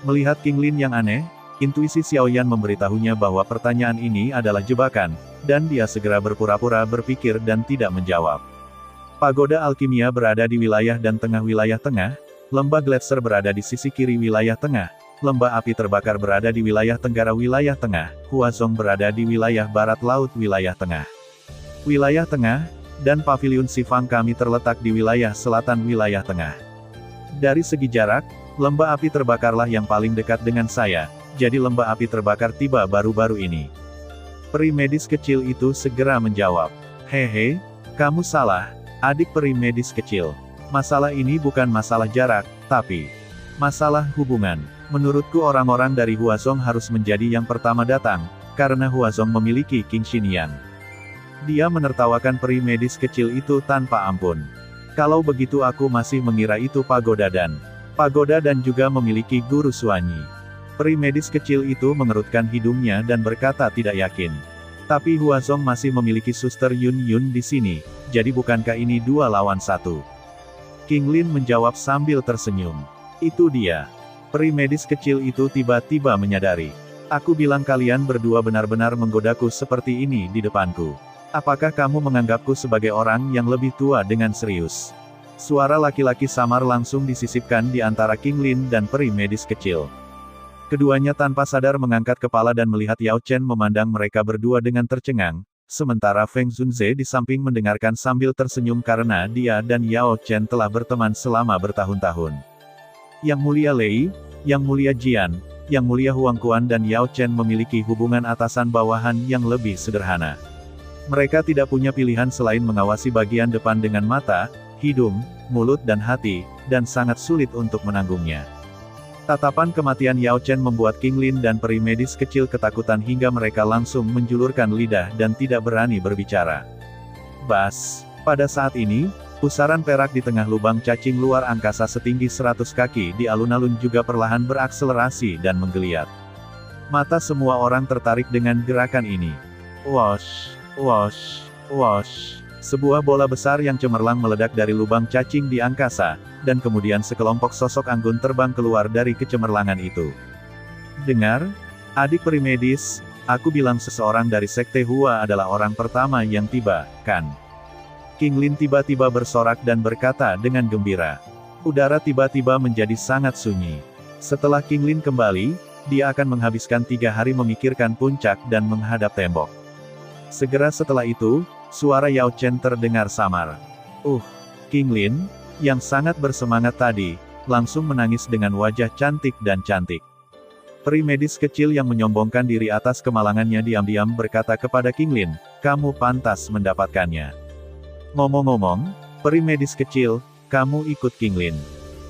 S1: Melihat Qinglin yang aneh, intuisi Xiao Yan memberitahunya bahwa pertanyaan ini adalah jebakan, dan dia segera berpura-pura berpikir dan tidak menjawab. Pagoda alkimia berada di wilayah dan tengah wilayah tengah, lembah Gletser berada di sisi kiri wilayah tengah, lembah api terbakar berada di wilayah tenggara wilayah tengah, Huazong berada di wilayah barat laut wilayah tengah. Wilayah tengah, dan paviliun Sifang kami terletak di wilayah selatan wilayah tengah. Dari segi jarak, lembah api terbakarlah yang paling dekat dengan saya, jadi lembah api terbakar tiba baru-baru ini. Peri medis kecil itu segera menjawab. Hehe, kamu salah, adik peri medis kecil. Masalah ini bukan masalah jarak, tapi masalah hubungan. Menurutku orang-orang dari Huazong harus menjadi yang pertama datang, karena Huazong memiliki King Xinyan. Dia menertawakan peri medis kecil itu tanpa ampun. Kalau begitu aku masih mengira itu pagoda dan juga memiliki guru Suanyi. Peri medis kecil itu mengerutkan hidungnya dan berkata tidak yakin. Tapi Huazong masih memiliki suster Yun Yun di sini, jadi bukankah ini 2 lawan 1? Qinglin menjawab sambil tersenyum. Itu dia. Peri medis kecil itu tiba-tiba menyadari. Aku bilang kalian berdua benar-benar menggodaku seperti ini di depanku. Apakah kamu menganggapku sebagai orang yang lebih tua dengan serius? Suara laki-laki samar langsung disisipkan di antara Qinglin dan peri medis kecil. Keduanya tanpa sadar mengangkat kepala dan melihat Yao Chen memandang mereka berdua dengan tercengang, sementara Feng Zunze di samping mendengarkan sambil tersenyum karena dia dan Yao Chen telah berteman selama bertahun-tahun. Yang Mulia Lei, Yang Mulia Jian, Yang Mulia Huang Quan dan Yao Chen memiliki hubungan atasan-bawahan yang lebih sederhana. Mereka tidak punya pilihan selain mengawasi bagian depan dengan mata, hidung, mulut dan hati, dan sangat sulit untuk menanggungnya. Tatapan kematian Yao Chen membuat Qinglin dan peri medis kecil ketakutan hingga mereka langsung menjulurkan lidah dan tidak berani berbicara. Bas! Pada saat ini, pusaran perak di tengah lubang cacing luar angkasa setinggi 100 kaki di alun-alun juga perlahan berakselerasi dan menggeliat. Mata semua orang tertarik dengan gerakan ini. Wosh! Wosh! Wosh! Sebuah bola besar yang cemerlang meledak dari lubang cacing di angkasa, dan kemudian sekelompok sosok anggun terbang keluar dari kecemerlangan itu. Dengar, adik peri medis, aku bilang seseorang dari sekte Hua adalah orang pertama yang tiba, kan? Qinglin tiba-tiba bersorak dan berkata dengan gembira. Udara tiba-tiba menjadi sangat sunyi. Setelah Qinglin kembali, dia akan menghabiskan 3 hari memikirkan puncak dan menghadap tembok. Segera setelah itu, suara Yao Chen terdengar samar. Qinglin, yang sangat bersemangat tadi, langsung menangis dengan wajah cantik dan cantik. Peri medis kecil yang menyombongkan diri atas kemalangannya diam-diam berkata kepada Qinglin, kamu pantas mendapatkannya. Ngomong-ngomong, peri medis kecil, kamu ikut Qinglin.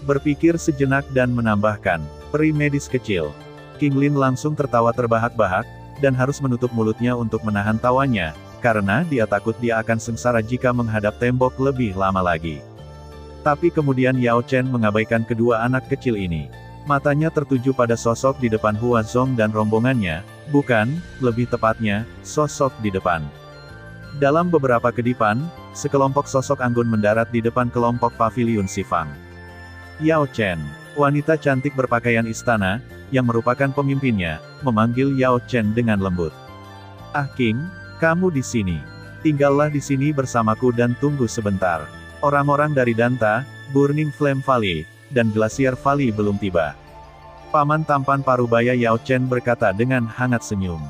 S1: Berpikir sejenak dan menambahkan, peri medis kecil. Qinglin langsung tertawa terbahak-bahak, dan harus menutup mulutnya untuk menahan tawanya, karena dia takut dia akan sengsara jika menghadap tembok lebih lama lagi. Tapi kemudian Yao Chen mengabaikan kedua anak kecil ini. Matanya tertuju pada sosok di depan Huazong dan rombongannya, bukan, lebih tepatnya, sosok di depan. Dalam beberapa kedipan, sekelompok sosok anggun mendarat di depan kelompok paviliun Sifang. Yao Chen, wanita cantik berpakaian istana, yang merupakan pemimpinnya, memanggil Yao Chen dengan lembut. Ah King, kamu di sini. Tinggallah di sini bersamaku dan tunggu sebentar. Orang-orang dari Danta, Burning Flame Valley, dan Glacier Valley belum tiba. Paman tampan parubaya Yao Chen berkata dengan hangat senyum.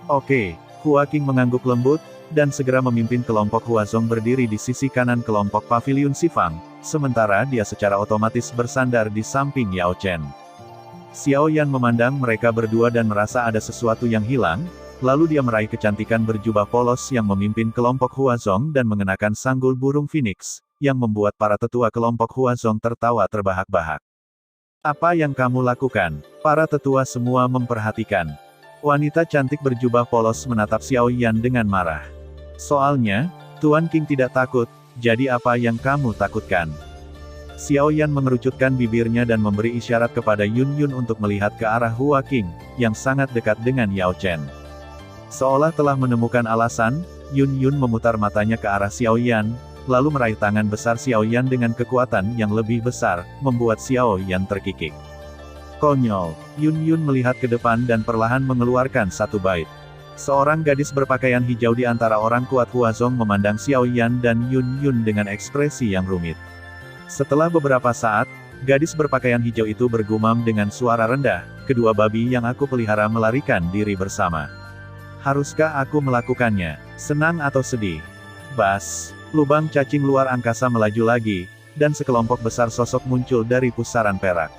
S1: Oke, Hua Qing mengangguk lembut, dan segera memimpin kelompok Huazong berdiri di sisi kanan kelompok Paviliun Sifang, sementara dia secara otomatis bersandar di samping Yao Chen. Xiao Yan memandang mereka berdua dan merasa ada sesuatu yang hilang, lalu dia meraih kecantikan berjubah polos yang memimpin kelompok Huazong dan mengenakan sanggul burung phoenix, yang membuat para tetua kelompok Huazong tertawa terbahak-bahak. Apa yang kamu lakukan? Para tetua semua memperhatikan. Wanita cantik berjubah polos menatap Xiao Yan dengan marah. Soalnya, Tuan King tidak takut, jadi apa yang kamu takutkan? Xiao Yan mengerucutkan bibirnya dan memberi isyarat kepada Yun Yun untuk melihat ke arah Hua Qing, yang sangat dekat dengan Yao Chen. Seolah telah menemukan alasan, Yun Yun memutar matanya ke arah Xiao Yan, lalu meraih tangan besar Xiao Yan dengan kekuatan yang lebih besar, membuat Xiao Yan terkikik. Konyol, Yun Yun melihat ke depan dan perlahan mengeluarkan satu bait. Seorang gadis berpakaian hijau di antara orang kuat Huazong memandang Xiao Yan dan Yun Yun dengan ekspresi yang rumit. Setelah beberapa saat, gadis berpakaian hijau itu bergumam dengan suara rendah, kedua babi yang aku pelihara melarikan diri bersama. Haruskah aku melakukannya? Senang atau sedih? Bas! Lubang cacing luar angkasa melaju lagi, dan sekelompok besar sosok muncul dari pusaran perak.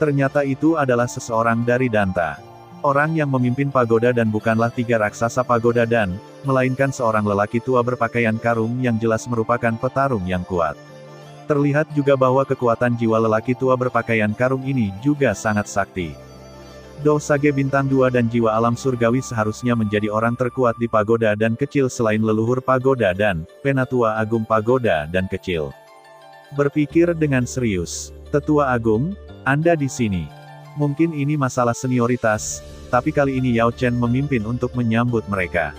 S1: Ternyata itu adalah seseorang dari Danta. Orang yang memimpin pagoda dan bukanlah tiga raksasa pagoda dan, melainkan seorang lelaki tua berpakaian karung yang jelas merupakan petarung yang kuat. Terlihat juga bahwa kekuatan jiwa lelaki tua berpakaian karung ini juga sangat sakti. Do Sage Bintang 2 dan jiwa alam surgawi seharusnya menjadi orang terkuat di pagoda dan kecil selain leluhur pagoda dan penatua agung pagoda dan kecil. Berpikir dengan serius. Tetua Agung, Anda di sini. Mungkin ini masalah senioritas, tapi kali ini Yao Chen memimpin untuk menyambut mereka.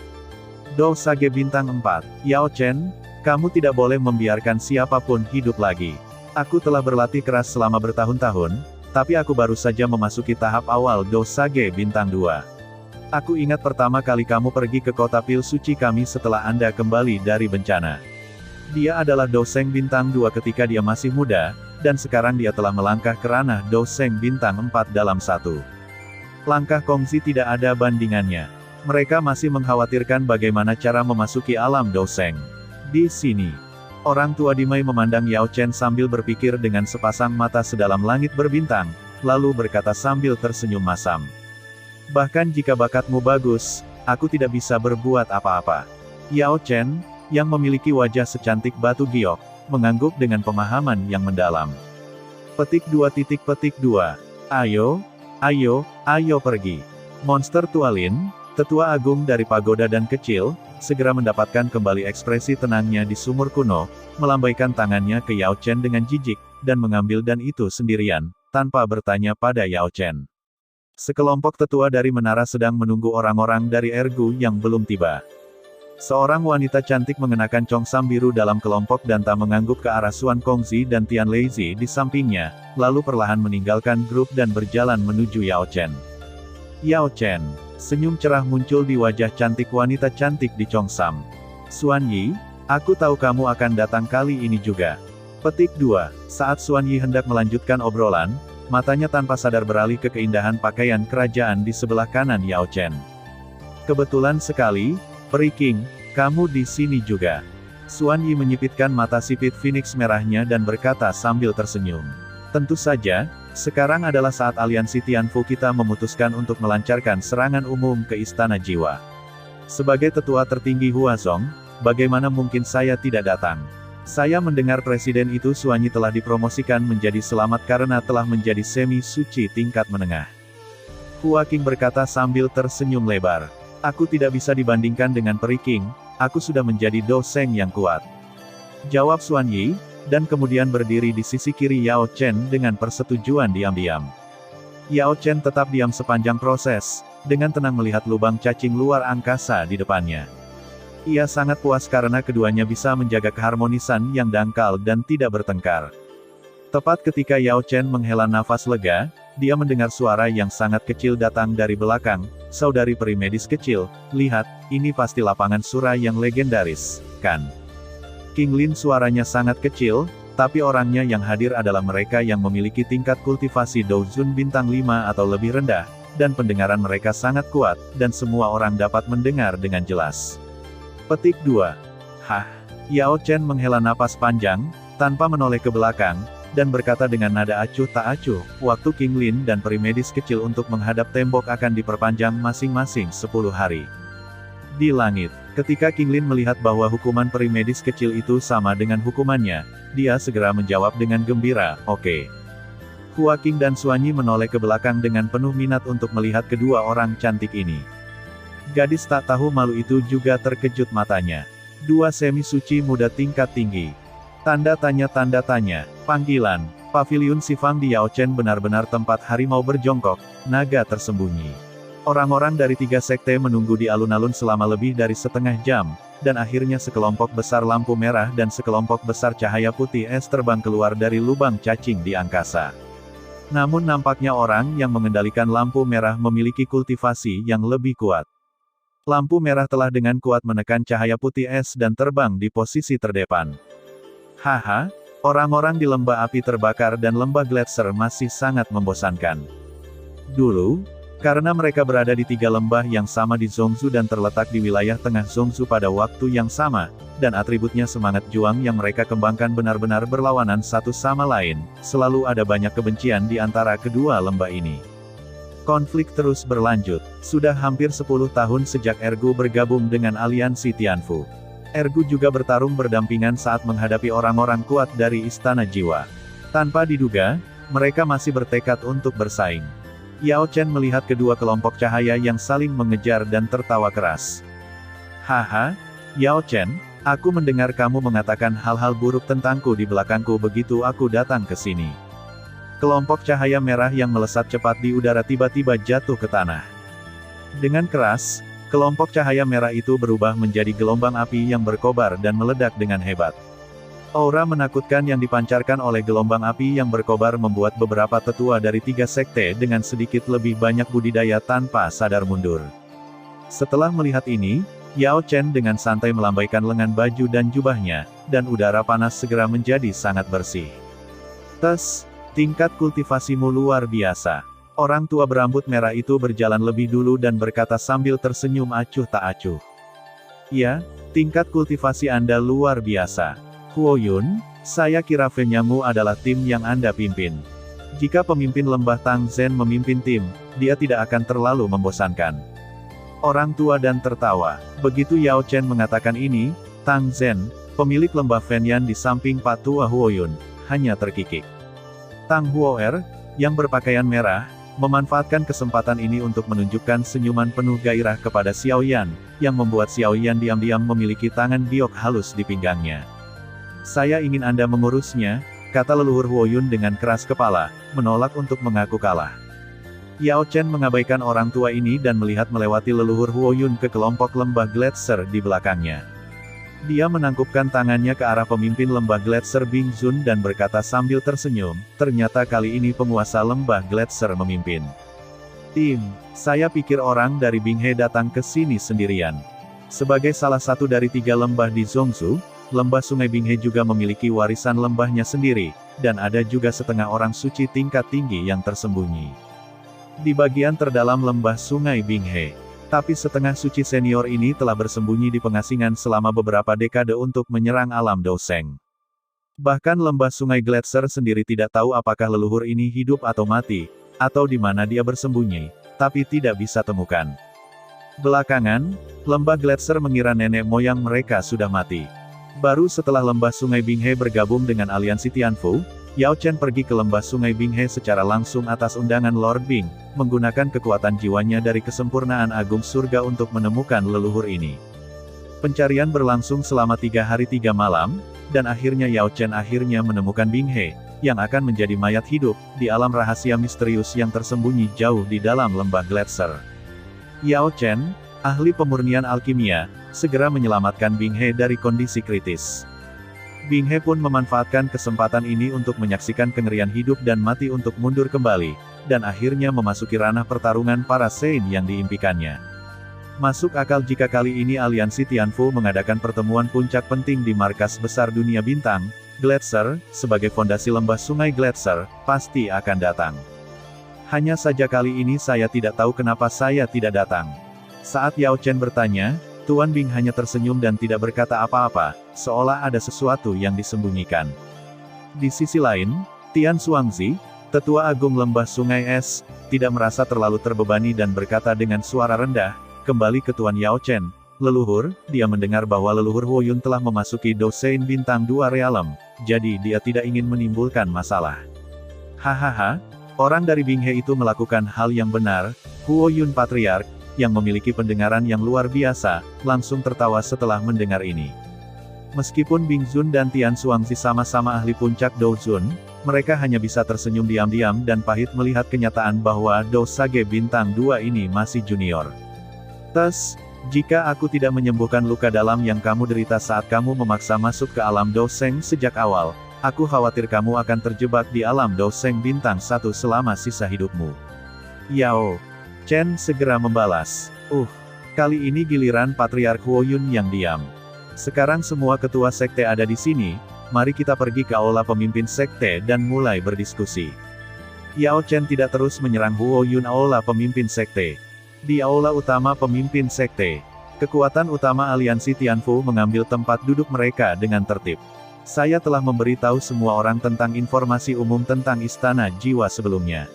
S1: Do Sage Bintang 4, Yao Chen, kamu tidak boleh membiarkan siapapun hidup lagi. Aku telah berlatih keras selama bertahun-tahun, tapi aku baru saja memasuki tahap awal Do Sage Bintang 2. Aku ingat pertama kali kamu pergi ke kota pil suci kami setelah Anda kembali dari bencana. Dia adalah Do Seng Bintang 2 ketika dia masih muda, dan sekarang dia telah melangkah ke ranah Do Seng Bintang 4 dalam satu. Langkah Kongzi tidak ada bandingannya. Mereka masih mengkhawatirkan bagaimana cara memasuki alam Do Seng. Di sini, orang tua Dimai memandang Yao Chen sambil berpikir dengan sepasang mata sedalam langit berbintang, lalu berkata sambil tersenyum masam. Bahkan jika bakatmu bagus, aku tidak bisa berbuat apa-apa. Yao Chen, yang memiliki wajah secantik batu giok, mengangguk dengan pemahaman yang mendalam. Petik 2. Ayo, ayo, ayo pergi. Monster Tualin, tetua agung dari pagoda dan kecil, segera mendapatkan kembali ekspresi tenangnya di sumur kuno, melambaikan tangannya ke Yao Chen dengan jijik, dan mengambil dan itu sendirian, tanpa bertanya pada Yao Chen. Sekelompok tetua dari menara sedang menunggu orang-orang dari Ergu yang belum tiba. Seorang wanita cantik mengenakan congsam biru dalam kelompok Danta mengangguk ke arah Suan Kongzi dan Tian Leizi di sampingnya, lalu perlahan meninggalkan grup dan berjalan menuju Yao Chen. Yao Chen, senyum cerah muncul di wajah cantik wanita cantik di congsam. Suan Yi, aku tahu kamu akan datang kali ini juga. Petik 2. Saat Suan Yi hendak melanjutkan obrolan, matanya tanpa sadar beralih ke keindahan pakaian kerajaan di sebelah kanan Yao Chen. Kebetulan sekali, Peri King, kamu di sini juga. Suan Yi menyipitkan mata sipit Phoenix merahnya dan berkata sambil tersenyum. Tentu saja, sekarang adalah saat aliansi Tianfu kita memutuskan untuk melancarkan serangan umum ke Istana Jiwa. Sebagai tetua tertinggi Huazong, bagaimana mungkin saya tidak datang? Saya mendengar presiden itu Suan Yi telah dipromosikan menjadi selamat karena telah menjadi semi-suci tingkat menengah. Hua Qing berkata sambil tersenyum lebar. Aku tidak bisa dibandingkan dengan Peri King, aku sudah menjadi Do Seng yang kuat. Jawab Suan Yi, dan kemudian berdiri di sisi kiri Yao Chen dengan persetujuan diam-diam. Yao Chen tetap diam sepanjang proses, dengan tenang melihat lubang cacing luar angkasa di depannya. Ia sangat puas karena keduanya bisa menjaga keharmonisan yang dangkal dan tidak bertengkar. Tepat ketika Yao Chen menghela nafas lega, dia mendengar suara yang sangat kecil datang dari belakang. Saudari peri medis kecil, lihat, ini pasti lapangan surah yang legendaris, kan? King Lin suaranya sangat kecil, Tapi orangnya yang hadir adalah mereka yang memiliki tingkat kultivasi Douzun bintang 5 atau lebih rendah, dan pendengaran mereka sangat kuat, dan semua orang dapat mendengar dengan jelas. Petik 2. Hah? Yao Chen menghela napas panjang, tanpa menoleh ke belakang, dan berkata dengan nada acuh tak acuh, waktu King Lin dan peri medis kecil untuk menghadap tembok akan diperpanjang masing-masing 10 hari. Di langit, ketika King Lin melihat bahwa hukuman peri medis kecil itu sama dengan hukumannya, dia segera menjawab dengan gembira, oke. Hua Qing dan Suanyi menoleh ke belakang dengan penuh minat untuk melihat kedua orang cantik ini. Gadis tak tahu malu itu juga terkejut matanya. Dua semi suci muda tingkat tinggi. Tanda tanya, panggilan, paviliun Sifang di Yao Chen benar-benar tempat harimau berjongkok, naga tersembunyi. Orang-orang dari 3 sekte menunggu di alun-alun selama lebih dari setengah jam, dan akhirnya sekelompok besar lampu merah dan sekelompok besar cahaya putih es terbang keluar dari lubang cacing di angkasa. Namun nampaknya orang yang mengendalikan lampu merah memiliki kultivasi yang lebih kuat. Lampu merah telah dengan kuat menekan cahaya putih es dan terbang di posisi terdepan. Haha, orang-orang di lembah api terbakar dan lembah Gletser masih sangat membosankan. Dulu, karena mereka berada di 3 lembah yang sama di Zhongzhou dan terletak di wilayah tengah Zhongzhou pada waktu yang sama, dan atributnya semangat juang yang mereka kembangkan benar-benar berlawanan satu sama lain, selalu ada banyak kebencian di antara kedua lembah ini. Konflik terus berlanjut, sudah hampir 10 tahun sejak Ergu bergabung dengan aliansi Tianfu. Ergu juga bertarung berdampingan saat menghadapi orang-orang kuat dari Istana Jiwa. Tanpa diduga, mereka masih bertekad untuk bersaing. Yao Chen melihat kedua kelompok cahaya yang saling mengejar dan tertawa keras. Haha, Yao Chen, aku mendengar kamu mengatakan hal-hal buruk tentangku di belakangku begitu aku datang ke sini. Kelompok cahaya merah yang melesat cepat di udara tiba-tiba jatuh ke tanah. Dengan keras, kelompok cahaya merah itu berubah menjadi gelombang api yang berkobar dan meledak dengan hebat. Aura menakutkan yang dipancarkan oleh gelombang api yang berkobar membuat beberapa tetua dari 3 sekte dengan sedikit lebih banyak budidaya tanpa sadar mundur. Setelah melihat ini, Yao Chen dengan santai melambaikan lengan baju dan jubahnya, dan udara panas segera menjadi sangat bersih. Tes, tingkat kultivasimu luar biasa. Orang tua berambut merah itu berjalan lebih dulu dan berkata sambil tersenyum acuh tak acuh. Ya, tingkat kultivasi Anda luar biasa. Huo Yun, saya kira Fenyamu adalah tim yang Anda pimpin. Jika pemimpin lembah Tang Zhen memimpin tim, dia tidak akan terlalu membosankan. Orang tua dan tertawa. Begitu Yao Chen mengatakan ini, Tang Zhen, pemilik lembah Fenyan di samping Pak Tua Huo Yun, hanya terkikik. Tang Huoer, yang berpakaian merah, memanfaatkan kesempatan ini untuk menunjukkan senyuman penuh gairah kepada Xiao Yan, yang membuat Xiao Yan diam-diam memiliki tangan biok halus di pinggangnya. Saya ingin Anda mengurusnya, kata leluhur Huo Yun dengan keras kepala, menolak untuk mengaku kalah. Yao Chen mengabaikan orang tua ini dan melihat melewati leluhur Huo Yun ke kelompok lembah Gletser di belakangnya. Dia menangkupkan tangannya ke arah pemimpin lembah Gletser Bing Zun dan berkata sambil tersenyum, ternyata kali ini penguasa lembah Gletser memimpin. Tim, saya pikir orang dari Binghe datang ke sini sendirian. Sebagai salah satu dari 3 lembah di Zhongzhou, lembah Sungai Binghe juga memiliki warisan lembahnya sendiri, dan ada juga setengah orang suci tingkat tinggi yang tersembunyi di bagian terdalam lembah Sungai Binghe. Tapi setengah suci senior ini telah bersembunyi di pengasingan selama beberapa dekade untuk menyerang alam Douseng. Bahkan lembah Sungai Gletser sendiri tidak tahu apakah leluhur ini hidup atau mati, atau di mana dia bersembunyi, tapi tidak bisa temukan. Belakangan, lembah Gletser mengira nenek moyang mereka sudah mati. Baru setelah lembah Sungai Binghe bergabung dengan aliansi Tianfu, Yao Chen pergi ke lembah Sungai Binghe secara langsung atas undangan Lord Bing, menggunakan kekuatan jiwanya dari kesempurnaan agung surga untuk menemukan leluhur ini. Pencarian berlangsung selama 3 hari 3 malam, dan akhirnya Yao Chen akhirnya menemukan Binghe, yang akan menjadi mayat hidup, di alam rahasia misterius yang tersembunyi jauh di dalam lembah Gletser. Yao Chen, ahli pemurnian alkimia, segera menyelamatkan Binghe dari kondisi kritis. Binghe pun memanfaatkan kesempatan ini untuk menyaksikan kengerian hidup dan mati untuk mundur kembali, dan akhirnya memasuki ranah pertarungan para Saint yang diimpikannya. Masuk akal jika kali ini aliansi Tianfu mengadakan pertemuan puncak penting di markas besar dunia bintang, Gletser, sebagai fondasi lembah sungai Gletser, pasti akan datang. Hanya saja kali ini saya tidak tahu kenapa saya tidak datang. Saat Yao Chen bertanya, Tuan Bing hanya tersenyum dan tidak berkata apa-apa, seolah ada sesuatu yang disembunyikan. Di sisi lain, Tian Xuangzi, Tetua Agung Lembah Sungai Es, tidak merasa terlalu terbebani dan berkata dengan suara rendah, kembali ke Tuan Yao Chen. Leluhur, dia mendengar bahwa leluhur Huo Yun telah memasuki domain bintang 2 realem, jadi dia tidak ingin menimbulkan masalah. Hahaha, orang dari Binghe itu melakukan hal yang benar. Huo Yun Patriark, yang memiliki pendengaran yang luar biasa, langsung tertawa setelah mendengar ini. Meskipun Bing Zun dan Tian Xuangzi sama-sama ahli puncak Dou Zun, mereka hanya bisa tersenyum diam-diam dan pahit melihat kenyataan bahwa Dou Sage bintang 2 ini masih junior. Jika aku tidak menyembuhkan luka dalam yang kamu derita saat kamu memaksa masuk ke alam Dou Seng sejak awal, aku khawatir kamu akan terjebak di alam Dou Seng bintang 1 selama sisa hidupmu. Yao Chen segera membalas. Kali ini giliran Patriark Huo Yun yang diam. Sekarang semua ketua sekte ada di sini, mari kita pergi ke aula pemimpin sekte dan mulai berdiskusi. Yao Chen tidak terus menyerang Huo Yun aula pemimpin sekte. Di aula utama pemimpin sekte, kekuatan utama aliansi Tianfu mengambil tempat duduk mereka dengan tertib. Saya telah memberitahu semua orang tentang informasi umum tentang Istana Jiwa sebelumnya.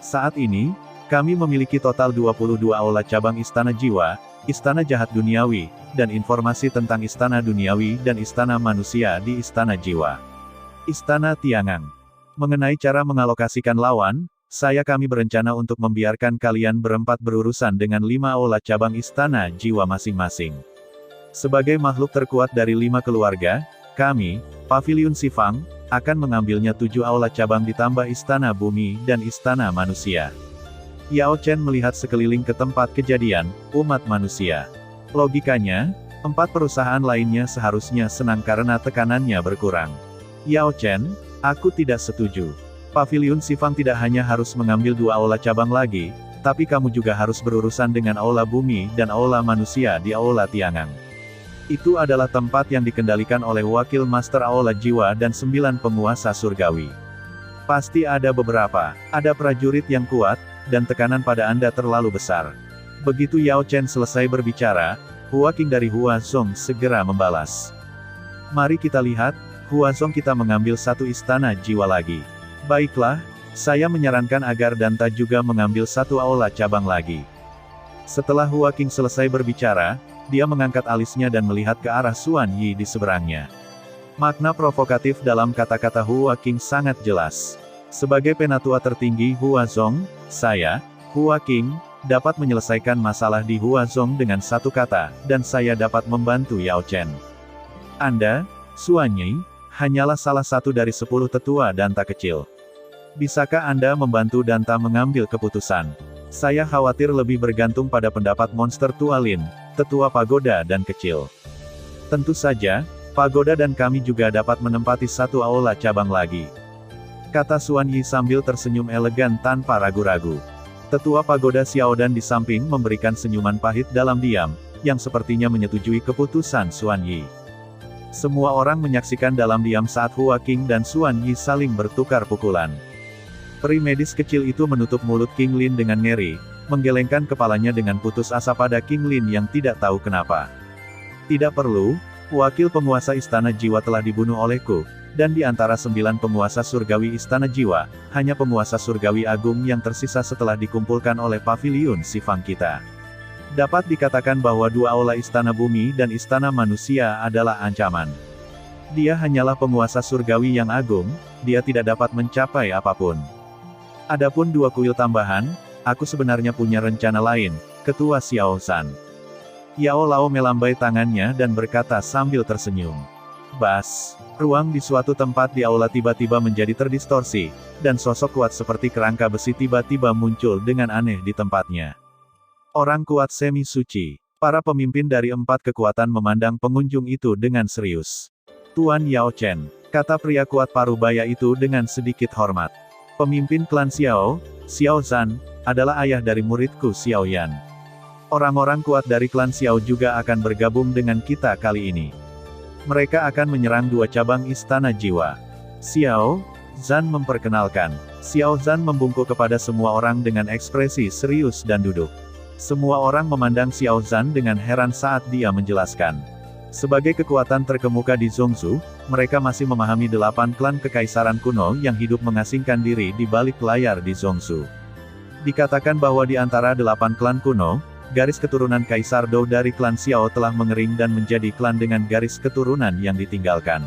S1: Saat ini, kami memiliki total 22 aula cabang Istana Jiwa, Istana Jahat Duniawi, dan informasi tentang Istana Duniawi dan Istana Manusia di Istana Jiwa. Istana Tiangang. Mengenai cara mengalokasikan lawan, kami berencana untuk membiarkan kalian berempat berurusan dengan 5 aula cabang Istana Jiwa masing-masing. Sebagai makhluk terkuat dari 5 keluarga, kami, Paviliun Sifang, akan mengambilnya 7 aula cabang ditambah Istana Bumi dan Istana Manusia. Yao Chen melihat sekeliling ke tempat kejadian, umat manusia. Logikanya, 4 perusahaan lainnya seharusnya senang karena tekanannya berkurang. Yao Chen, aku tidak setuju. Paviliun Sifang tidak hanya harus mengambil 2 aula cabang lagi, tapi kamu juga harus berurusan dengan aula bumi dan aula manusia di aula Tiangang. Itu adalah tempat yang dikendalikan oleh wakil master aula jiwa dan 9 penguasa surgawi. Pasti ada prajurit yang kuat, dan tekanan pada Anda terlalu besar. Begitu Yao Chen selesai berbicara, Hua King dari Hua Zong segera membalas. Mari kita lihat, Hua Zong kita mengambil 1 istana jiwa lagi. Baiklah, saya menyarankan agar Danta juga mengambil 1 aula cabang lagi. Setelah Hua King selesai berbicara, dia mengangkat alisnya dan melihat ke arah Xuan Yi di seberangnya. Makna provokatif dalam kata-kata Hua King sangat jelas. Sebagai penatua tertinggi Hua Zong, saya, Hua King, dapat menyelesaikan masalah di Hua Zong dengan 1 kata, dan saya dapat membantu Yao Chen. Anda, Xuan Yi, hanyalah salah satu dari 10 tetua Danta kecil. Bisakah Anda membantu Danta mengambil keputusan? Saya khawatir lebih bergantung pada pendapat monster Tualin, tetua pagoda dan kecil. Tentu saja, pagoda dan kami juga dapat menempati 1 aula cabang lagi. Kata Xuan Yi sambil tersenyum elegan tanpa ragu-ragu. Tetua pagoda Xiaodan di samping memberikan senyuman pahit dalam diam, yang sepertinya menyetujui keputusan Xuan Yi. Semua orang menyaksikan dalam diam saat Hua King dan Xuan Yi saling bertukar pukulan. Peri medis kecil itu menutup mulut King Lin dengan ngeri, menggelengkan kepalanya dengan putus asa pada King Lin yang tidak tahu kenapa. Tidak perlu, wakil penguasa Istana Jiwa telah dibunuh olehku, dan di antara 9 penguasa surgawi Istana Jiwa, hanya penguasa surgawi agung yang tersisa setelah dikumpulkan oleh Paviliun Sifang kita. Dapat dikatakan bahwa 2 aula Istana Bumi dan Istana Manusia adalah ancaman. Dia hanyalah penguasa surgawi yang agung, dia tidak dapat mencapai apapun. Adapun 2 kuil tambahan, aku sebenarnya punya rencana lain, Ketua Xiao San. Yao Lao melambai tangannya dan berkata sambil tersenyum. Bas, ruang di suatu tempat di aula tiba-tiba menjadi terdistorsi, dan sosok kuat seperti kerangka besi tiba-tiba muncul dengan aneh di tempatnya. Orang kuat semi suci. Para pemimpin dari 4 kekuatan memandang pengunjung itu dengan serius. Tuan Yao Chen, kata pria kuat parubaya itu dengan sedikit hormat. Pemimpin klan Xiao, Xiao Zan, adalah ayah dari muridku Xiao Yan. Orang-orang kuat dari klan Xiao juga akan bergabung dengan kita kali ini. Mereka akan menyerang dua cabang Istana Jiwa. Xiao Zhan memperkenalkan. Xiao Zhan membungkuk kepada semua orang dengan ekspresi serius dan duduk. Semua orang memandang Xiao Zhan dengan heran saat dia menjelaskan. Sebagai kekuatan terkemuka di Zhongzhou, mereka masih memahami 8 klan kekaisaran kuno yang hidup mengasingkan diri di balik layar di Zhongzhou. Dikatakan bahwa di antara 8 klan kuno, garis keturunan Kaisar Dou dari klan Xiao telah mengering dan menjadi klan dengan garis keturunan yang ditinggalkan.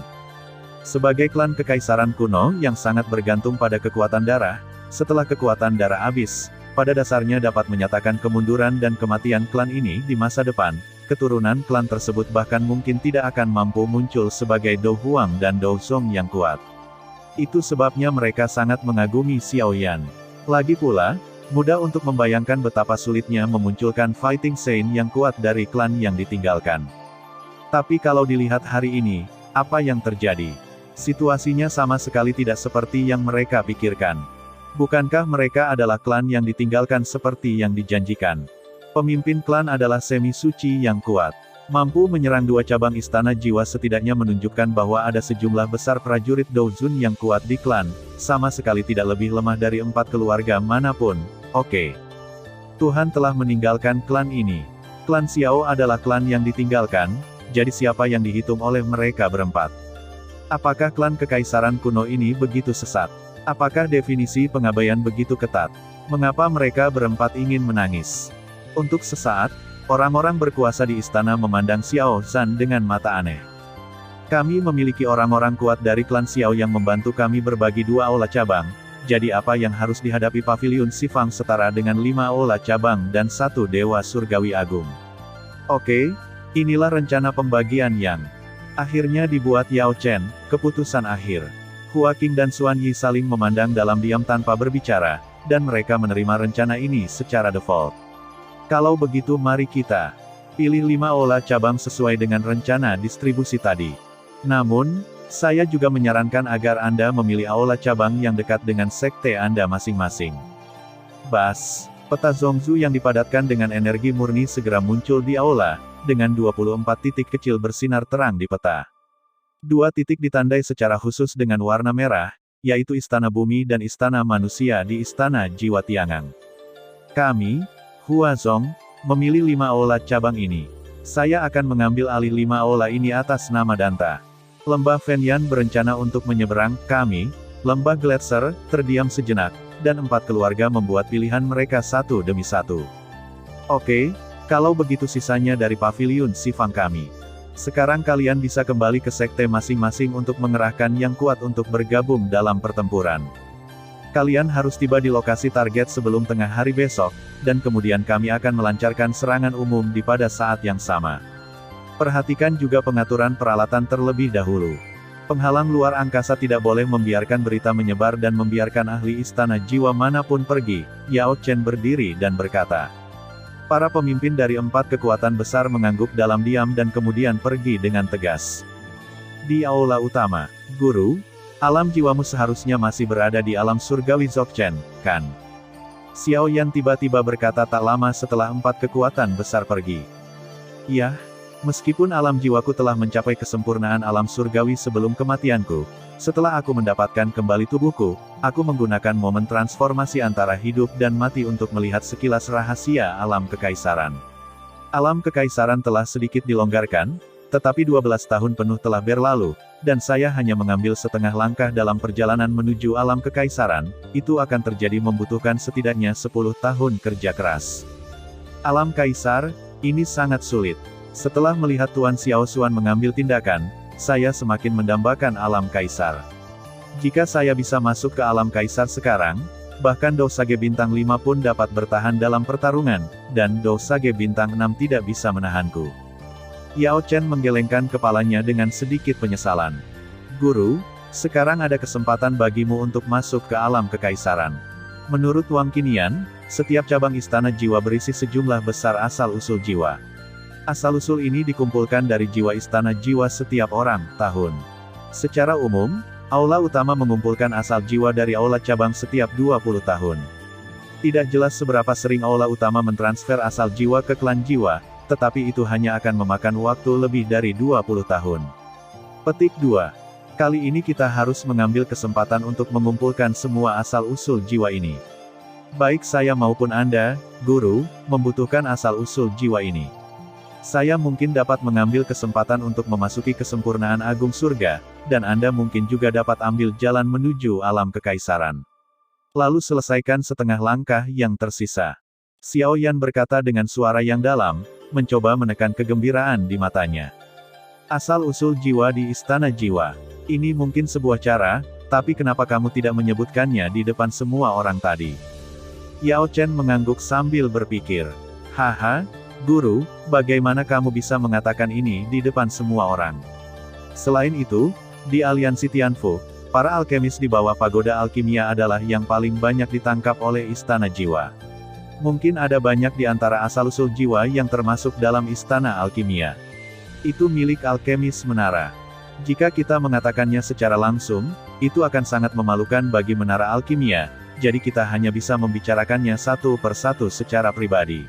S1: Sebagai klan kekaisaran kuno yang sangat bergantung pada kekuatan darah, setelah kekuatan darah habis, pada dasarnya dapat menyatakan kemunduran dan kematian klan ini di masa depan. Keturunan klan tersebut bahkan mungkin tidak akan mampu muncul sebagai Dou Huang dan Dou Zong yang kuat. Itu sebabnya mereka sangat mengagumi Xiao Yan. Lagi pula, mudah untuk membayangkan betapa sulitnya memunculkan Fighting Saint yang kuat dari klan yang ditinggalkan. Tapi kalau dilihat hari ini, apa yang terjadi? Situasinya sama sekali tidak seperti yang mereka pikirkan. Bukankah mereka adalah klan yang ditinggalkan seperti yang dijanjikan? Pemimpin klan adalah semi suci yang kuat. Mampu menyerang dua cabang Istana Jiwa setidaknya menunjukkan bahwa ada sejumlah besar prajurit Dou Zun yang kuat di klan, sama sekali tidak lebih lemah dari 4 keluarga manapun. Oke. Tuhan telah meninggalkan klan ini. Klan Xiao adalah klan yang ditinggalkan, jadi siapa yang dihitung oleh mereka berempat? Apakah klan kekaisaran kuno ini begitu sesat? Apakah definisi pengabaian begitu ketat? Mengapa mereka berempat ingin menangis? Untuk sesaat, orang-orang berkuasa di istana memandang Xiao Zhan dengan mata aneh. Kami memiliki orang-orang kuat dari klan Xiao yang membantu kami berbagi 2 aula cabang, jadi apa yang harus dihadapi Paviliun Xifang setara dengan 5 aula cabang dan 1 Dewa Surgawi Agung. Oke, inilah rencana pembagian yang akhirnya dibuat Yao Chen. Keputusan akhir. Hua Qing dan Xuan Yi saling memandang dalam diam tanpa berbicara, dan mereka menerima rencana ini secara default. Kalau begitu mari kita pilih 5 aula cabang sesuai dengan rencana distribusi tadi. Namun, saya juga menyarankan agar Anda memilih aula cabang yang dekat dengan sekte Anda masing-masing. Bas, peta Zhongzhou yang dipadatkan dengan energi murni segera muncul di aula, dengan 24 titik kecil bersinar terang di peta. 2 titik ditandai secara khusus dengan warna merah, yaitu Istana Bumi dan Istana Manusia di Istana Jiwa Tiangang. Kami, Hua Zong, memilih 5 aula cabang ini. Saya akan mengambil alih 5 aula ini atas nama Danta. Lembah Fenyan berencana untuk menyeberang. Kami, Lembah Gletser, terdiam sejenak, dan 4 keluarga membuat pilihan mereka satu demi satu. Oke, kalau begitu sisanya dari Paviliun Xifang kami. Sekarang kalian bisa kembali ke sekte masing-masing untuk mengerahkan yang kuat untuk bergabung dalam pertempuran. Kalian harus tiba di lokasi target sebelum tengah hari besok, dan kemudian kami akan melancarkan serangan umum di pada saat yang sama. Perhatikan juga pengaturan peralatan terlebih dahulu. Penghalang luar angkasa tidak boleh membiarkan berita menyebar dan membiarkan ahli istana jiwa manapun pergi. Yao Chen berdiri dan berkata. Para pemimpin dari 4 kekuatan besar mengangguk dalam diam dan kemudian pergi dengan tegas. Di aula utama, Guru, alam jiwamu seharusnya masih berada di alam surgawi Dzogchen, kan? Xiao Yan tiba-tiba berkata tak lama setelah 4 kekuatan besar pergi. Ya, meskipun alam jiwaku telah mencapai kesempurnaan alam surgawi sebelum kematianku, setelah aku mendapatkan kembali tubuhku, aku menggunakan momen transformasi antara hidup dan mati untuk melihat sekilas rahasia alam kekaisaran. Alam kekaisaran telah sedikit dilonggarkan, tetapi 12 tahun penuh telah berlalu, dan saya hanya mengambil setengah langkah dalam perjalanan menuju alam kekaisaran. Itu akan terjadi membutuhkan setidaknya 10 tahun kerja keras. Alam kaisar, ini sangat sulit. Setelah melihat Tuan Xiao Xuan mengambil tindakan, saya semakin mendambakan alam kaisar. Jika saya bisa masuk ke alam kaisar sekarang, bahkan Dou Sage Bintang 5 pun dapat bertahan dalam pertarungan, dan Dou Sage Bintang 6 tidak bisa menahanku. Yao Chen menggelengkan kepalanya dengan sedikit penyesalan. Guru, sekarang ada kesempatan bagimu untuk masuk ke alam kekaisaran. Menurut Wang Qinian, setiap cabang istana jiwa berisi sejumlah besar asal-usul jiwa. Asal-usul ini dikumpulkan dari jiwa istana jiwa setiap orang, tahun. Secara umum, aula utama mengumpulkan asal jiwa dari aula cabang setiap 20 tahun. Tidak jelas seberapa sering aula utama mentransfer asal jiwa ke klan jiwa, tetapi itu hanya akan memakan waktu lebih dari 20 tahun. Petik 2. Kali ini kita harus mengambil kesempatan untuk mengumpulkan semua asal-usul jiwa ini. Baik saya maupun Anda, Guru, membutuhkan asal-usul jiwa ini. Saya mungkin dapat mengambil kesempatan untuk memasuki kesempurnaan agung surga, dan Anda mungkin juga dapat ambil jalan menuju alam kekaisaran. Lalu selesaikan setengah langkah yang tersisa. Xiao Yan berkata dengan suara yang dalam, mencoba menekan kegembiraan di matanya. Asal-usul jiwa di Istana Jiwa. Ini mungkin sebuah cara, tapi kenapa kamu tidak menyebutkannya di depan semua orang tadi? Yao Chen mengangguk sambil berpikir. Haha, Guru, bagaimana kamu bisa mengatakan ini di depan semua orang? Selain itu, di aliansi Tianfu, para alkemis di bawah pagoda alkimia adalah yang paling banyak ditangkap oleh Istana Jiwa. Mungkin ada banyak di antara asal-usul jiwa yang termasuk dalam Istana Alkimia. Itu milik alkemis menara. Jika kita mengatakannya secara langsung, itu akan sangat memalukan bagi menara alkimia, jadi kita hanya bisa membicarakannya satu persatu secara pribadi.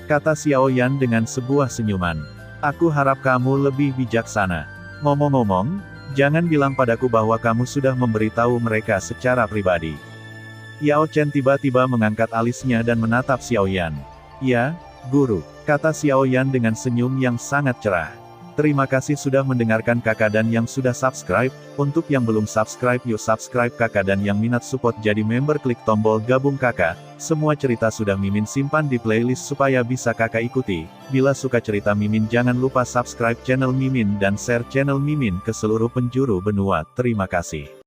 S1: Kata Xiao Yan dengan sebuah senyuman. Aku harap kamu lebih bijaksana. Ngomong-ngomong, jangan bilang padaku bahwa kamu sudah memberitahu mereka secara pribadi. Yao Chen tiba-tiba mengangkat alisnya dan menatap Xiao Yan. Ya, Guru, kata Xiao Yan dengan senyum yang sangat cerah. Terima kasih sudah mendengarkan kakak dan yang sudah subscribe. Untuk yang belum subscribe yuk subscribe kakak dan yang minat support jadi member klik tombol gabung kakak. Semua cerita sudah Mimin simpan di playlist supaya bisa kakak ikuti. Bila suka cerita Mimin jangan lupa subscribe channel Mimin dan share channel Mimin ke seluruh penjuru benua. Terima kasih.